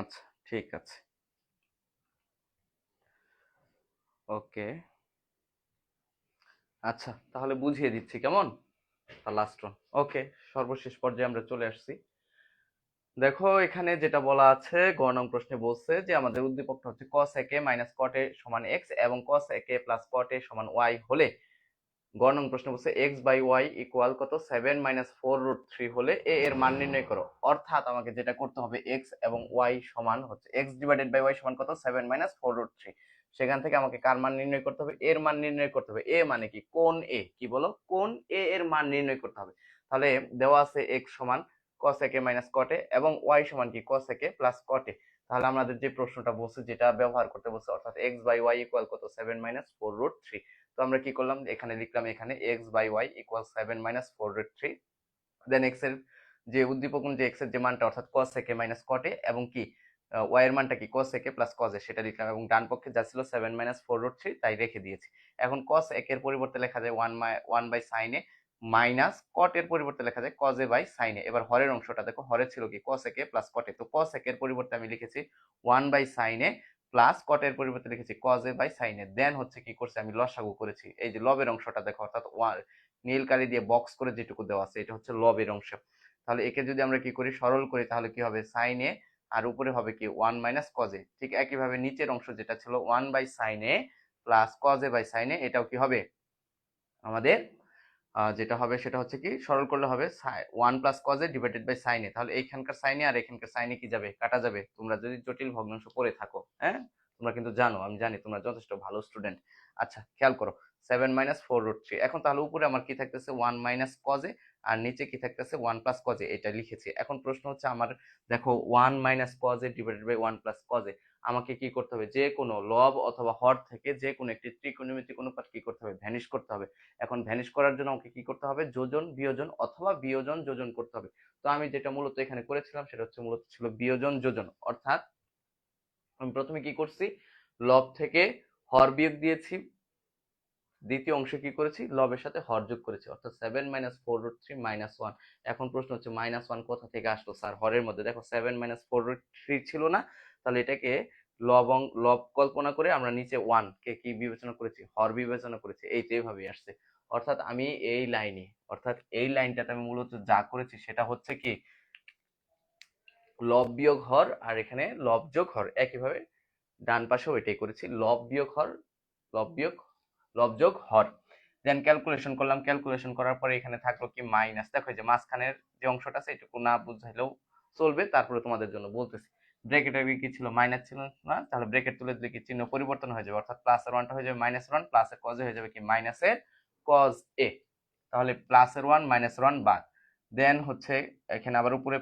আচ্ছা ঠিক আছে, ওকে। আচ্ছা তাহলে বুঝিয়ে দিচ্ছি কেমন, লাস্ট ওয়ান। ওকে, সর্বশেষ পর্যায়ে আমরা চলে আসছি। দেখো এখানে যেটা বলা আছে, গ নং প্রশ্নে বলছে যে আমাদের উদ্দীপকটা হচ্ছে cos a k minus cot a সমান x এবং cos a k plus cot a সমান y হলে, গ নং প্রশ্ন বলছে x বাই ওয়াই ইকুয়াল কত 7 - 4√3 হলে a এর মান নির্ণয় করো। অর্থাৎ আমাকে যেটা করতে হবে, x এবং y সমান হচ্ছে x ডিভাইডেড বাই y সমান কত 7 - 4√3। সেখান থেকে আমাকে কার মান নির্ণয় করতে হবে, এর মান নির্ণয় করতে হবে। a মানে কি, কোণ a, কি বলো, কোণ a এর মান নির্ণয় করতে হবে। তাহলে দেওয়া আছে x সমান cos a k minus cot a এবং y সমান কি cos a k plus cot a। তাহলে আমাদের যে প্রশ্নটা বলছে যেটা ব্যবহার করতে বলছে, অর্থাৎ x বাই ওয়াই ইকুয়াল কত 7 - 4√3। তো আমরা কি করলাম, এখানে লিখলাম, এখানে x by y equal 7 - 4√3। Then x এর যে উদ্দীপক যে x এর যে মানটা, অর্থাৎ cos a k minus cot a এবং কি y এর মানটা কি cos a k plus cos a, সেটা লিখলাম এবং ডান পক্ষে যা ছিল 7 - 4√3 তাই রেখে দিয়েছি। এখন cos a k এর পরিবর্তে লেখা যায় 1/sin a, মাইনাস cot এর পরিবর্তে লেখা যায় cos a by sin a। এবার হরের অংশটা দেখো, হরে ছিল কি cos a k plus cot a, তো cos a k এর পরিবর্তে আমি লিখেছি 1/sin a প্লাস cot এর পরিবর্তে লিখেছি cos a by sin a। দেন হচ্ছে কি করছি, আমি লসাগু করেছি। এই যে লবের অংশটা দেখো, অর্থাৎ নীল কালি দিয়ে বক্স করে যেটুকু দেওয়া আছে, এটা হচ্ছে লবের অংশ। তাহলে একে যদি আমরা কি করি, সরল করি, তাহলে কি হবে, সাইন এ আর উপরে হবে কি 1 - cos a। ঠিক একইভাবে নিচের অংশ যেটা ছিল 1/sin a plus cos a by sin a, এটাও কি হবে আমাদের, যেটা হবে সেটা হচ্ছে কি, সরল করলে হবে 1 plus cos a divided by sin a। তাহলে এইখানকার sin a আর এখানকার sin a কি যাবে, কাটা যাবে। তোমরা যদি জটিল ভগ্নাংশ করে থাকো, হ্যাঁ তোমরা কিন্তু জানো, আমি জানি তোমরা যথেষ্ট ভালো স্টুডেন্ট। আচ্ছা খেয়াল করো, 7 - 4√3। এখন তাহলে উপরে আমার কি থাকতেছে 1 - cos a আর নিচে কি থাকতেছে 1 প্লাস cos a, এটা লিখেছি। এখন প্রশ্ন হচ্ছে আমার, দেখো 1 - cos a divided by 1 plus cos a, আমাকে কি করতে হবে, যে কোনো লব অথবা হর থেকে যে কোনো একটি ত্রিকোণমিতিক অনুপাত কি করতে হবে, ভ্যানিশ করতে হবে। এখন ভ্যানিশ করার জন্য আমাকে কি করতে হবে, যোজন বিয়োজন অথবা বিয়োজন যোজন করতে হবে। তো আমি যেটা মূলত এখানে করেছিলাম সেটা হচ্ছে মূলত ছিল বিয়োজন যোজন। অর্থাৎ আমি প্রথমে কি করছি, লব থেকে হর বিয়োগ দিয়েছি, দ্বিতীয় অংশে কি করেছি, লবের সাথে হর যোগ করেছি, অর্থাৎ 7 - 4√3 -1। এখন প্রশ্ন হচ্ছে -1 কোথা থেকে আসলো স্যার, হরের মধ্যে দেখো 7 - 4√3 ছিল না, তাহলে এটাকে লব কল্পনা করে আমরা নিচে 1 কে কি বিবেচনা করেছি, হর বিবেচনা করেছি, এই তো এইভাবেই আসছে। অর্থাৎ আমি এই লাইনে, অর্থাৎ এই লাইনটাতে আমি মূলত যা করেছি সেটা হচ্ছে কি, লব বিয়োগ হর, আর এখানে লব যোগ হর, একইভাবে ডান পাশেও এটাই করেছি, লব বিয়োগ হর, লব বিয়োগ, লব যোগ হর। দেন ক্যালকুলেশন করলাম, ক্যালকুলেশন করার পরে এখানে থাকলো কি মাইনাস। দেখো যে মাঝখানের যে অংশটা আছে এটুকু না বুঝাইলেও চলবে, তারপরে তোমাদের জন্য বলতেছি। ব্র্যাকেট আগে কি ছিল, মাইনাস ছিল না, তাহলে ব্র্যাকেট তুলে দিলে কি চিহ্ন পরিবর্তন হয়ে যাবে, অর্থাৎ প্লাসের ওয়ানটা হয়ে যাবে -1, প্লাসের কজে হয়ে যাবে কি মাইনাসের কজ এ। তাহলে প্লাসের ওয়ান মাইনাসের ওয়ান বাদ। দেন হচ্ছে এখানে আবার উপরে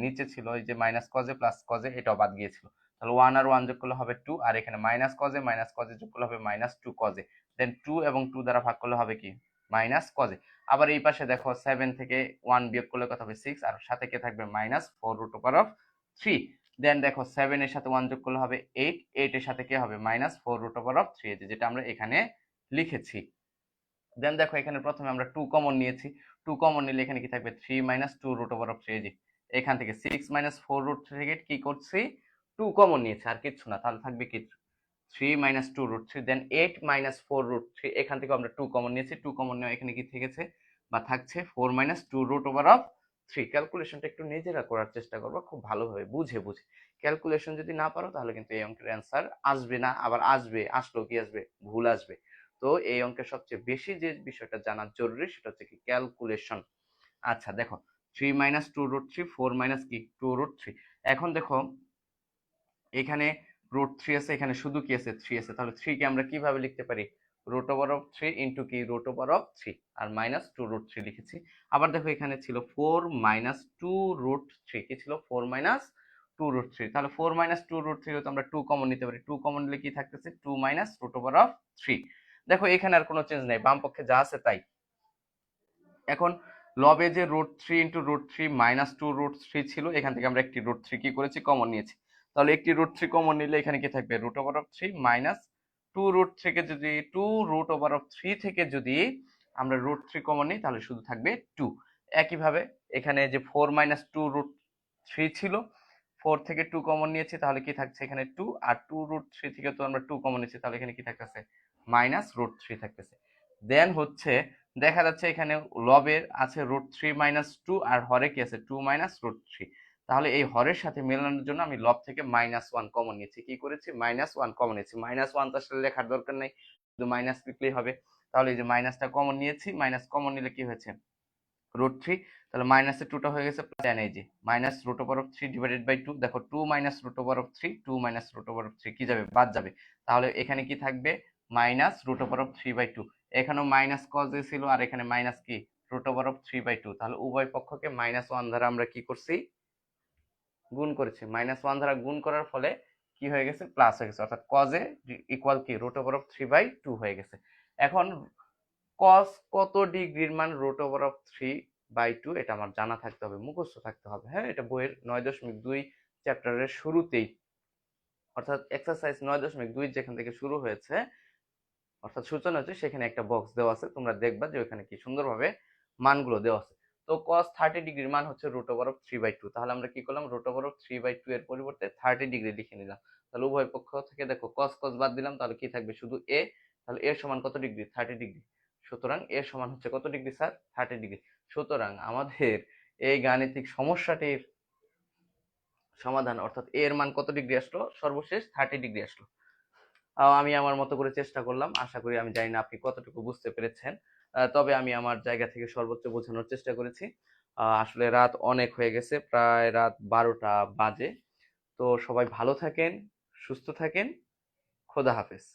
নিচে ছিল এই যে মাইনাস কজে প্লাস কজে, এটাও বাদ গিয়েছিল। তাহলে 1 আর 1 যোগ করলে হবে 2, আর এখানে মাইনাস কজে যোগ করলে হবে -2 কজে, দেন 2 এবং 2 দ্বারা ভাগ করলে হবে কি মাইনাস কজে। আবার এই পাশে দেখো 7 থেকে 1 বিয়োগ করলে কত হবে 6, আর সাথে কে থাকবে -4√3। দেন দেখো 7 এর সাথে 1 যোগ করলে হবে 8, 8 এর সাথে কে হবে -4√3, যেটা আমরা এখানে লিখেছি। দেন দেখো এখানে প্রথমে আমরা 2 কমন নিয়েছি, 2 কমন নিলে এখানে কি থাকবে 3 2√3, এখান থেকে 6 4√3 থেকে কি করছি 2 কমন নিয়েছি, আর কিছু না, তাহলে থাকবে কি 3 2√3, দেন 8 4√3, এখান থেকে আমরা 2 কমন নিয়েছি, 2 কমন নেওয়া এখানে কি থেকেছে বা থাকছে 4 2√3। ক্যালকুলেশনটা একটু নিজেরা করার চেষ্টা করবো, খুব ভালোভাবে বুঝে বুঝে। ক্যালকুলেশন যদি না পারো তাহলে কিন্তু এই অঙ্কের অ্যান্সার আসবে না, আবার আসলেও কি আসবে, ভুল আসবে। তো এই অঙ্কের সবচেয়ে বেশি যে বিষয়টা জানা জরুরি সেটা হচ্ছে কি ক্যালকুলেশন। আচ্ছা দেখো 3 2√3, 4 কি 2√3। এখন দেখো এখানে √3 আছে, এখানে শুধু কি আছে 3 আছে, তাহলে 3 কে আমরা কিভাবে লিখতে পারি √3 ইন্টু কি √3 আর -2√3 লিখেছি। আবার দেখো এখানে ছিল 4 2√3, কি ছিল 4 2√3, তাহলে 4 2√3 তো আমরা 2 কমন নিতে পারি, 2 কমন নিলে কি থাকতেছে 2 √3। দেখো এখানে আর কোনো চেঞ্জ নাই, বাম পক্ষে যা আছে তাই। এখন লবে যে √3 ইন্টু √3 -2√3 ছিল, এখান থেকে আমরা একটি √3 কি করেছি কমন নিয়েছি, তাহলে একটি √3 কমন নিলে এখানে কি থাকবে √3 2√3 কে যদি 2√3 থেকে যদি আমরা √3 কমন নিই তাহলে শুধু থাকবে 2। একইভাবে এখানে যে 4 2√3 ছিল, 4 থেকে 2 কমন নিয়েছি, তাহলে কি থাকছে এখানে 2, আর 2√3 থেকে তো আমরা 2 কমন নিয়েছি, তাহলে এখানে কি থাকতেছে -√3 থাকতেছে। দেন হচ্ছে দেখা যাচ্ছে এখানে লবের আছে √3 2, আর হরে কি আছে 2 √3, তাহলে এই হরের সাথে মেলানোর জন্য আমি লব থেকে -1 কমন নিয়েছি, কি করেছি -1 কমন নিয়েছি। -1 তো আসলে লেখার দরকার নাই, শুধু মাইনাস লিখলেই হবে। তাহলে এই যে মাইনাসটা কমন নিয়েছি, মাইনাস কমন নিলে কি হয়েছে √3, তাহলে মাইনাসের 2টা হয়ে গেছে প্লাস, এই যে -√3 ডিভাইডেড বাই 2, দেখো 2 -√3, 2 -√3 কি যাবে বাদ যাবে, তাহলে এখানে কি থাকবে -√3/2। এখানেও মাইনাস কজ ছিল, আর এখানে মাইনাস কি √3/2, তাহলে উভয় পক্ষকে -1 দ্বারা আমরা কি করছি গুণ করেছি, -1 দ্বারা গুণ করার ফলে কি হয়ে গেছে প্লাস হয়ে গেছে, অর্থাৎ কজে ইকুয়াল কি √3/2 হয়ে গেছে। এখন কস কত ডিগ্রির মান √3/2, এটা আমার জানা থাকতে হবে, মুখস্থ থাকতে হবে। হ্যাঁ, এটা বইয়ের 9.2 চ্যাপ্টারের শুরুতেই, অর্থাৎ এক্সারসাইজ 9.2 যেখান থেকে শুরু হয়েছে, অর্থাৎ সূচনা হচ্ছে, সেখানে একটা বক্স দেওয়া আছে, তোমরা দেখবা যে ওখানে কি সুন্দরভাবে মানগুলো দেওয়া আছে। তো cos 30 ডিগ্রির মান হচ্ছে √3/2, তাহলে আমরা কি করলাম √3/2 এর পরিবর্তে 30 ডিগ্রি লিখে নিলাম। তাহলে উভয় পক্ষ থেকে দেখো cos cos বাদ দিলাম, তাহলে কি থাকবে শুধু a, তাহলে এর সমান কত ডিগ্রি 30 ডিগ্রি, সুতরাং এর সমান হচ্ছে কত ডিগ্রি স্যার 30 ডিগ্রি। সুতরাং আমাদের এই গাণিতিক সমস্যাটির সমাধান, অর্থাৎ এর মান কত ডিগ্রি আসলো, সর্বশেষ 30 ডিগ্রি আসলো। আমি আমার মতো করে চেষ্টা করলাম, আশা করি, আমি জানি না আপনি কতটুকু বুঝতে পেরেছেন, তবে আমি আমার জায়গা থেকে সর্বোচ্চ বোঝানোর চেষ্টা করেছি। আসলে রাত অনেক হয়ে গেছে, প্রায় রাত 12টা বাজে। তো সবাই ভালো থাকেন, সুস্থ থাকেন, খোদা হাফেজ।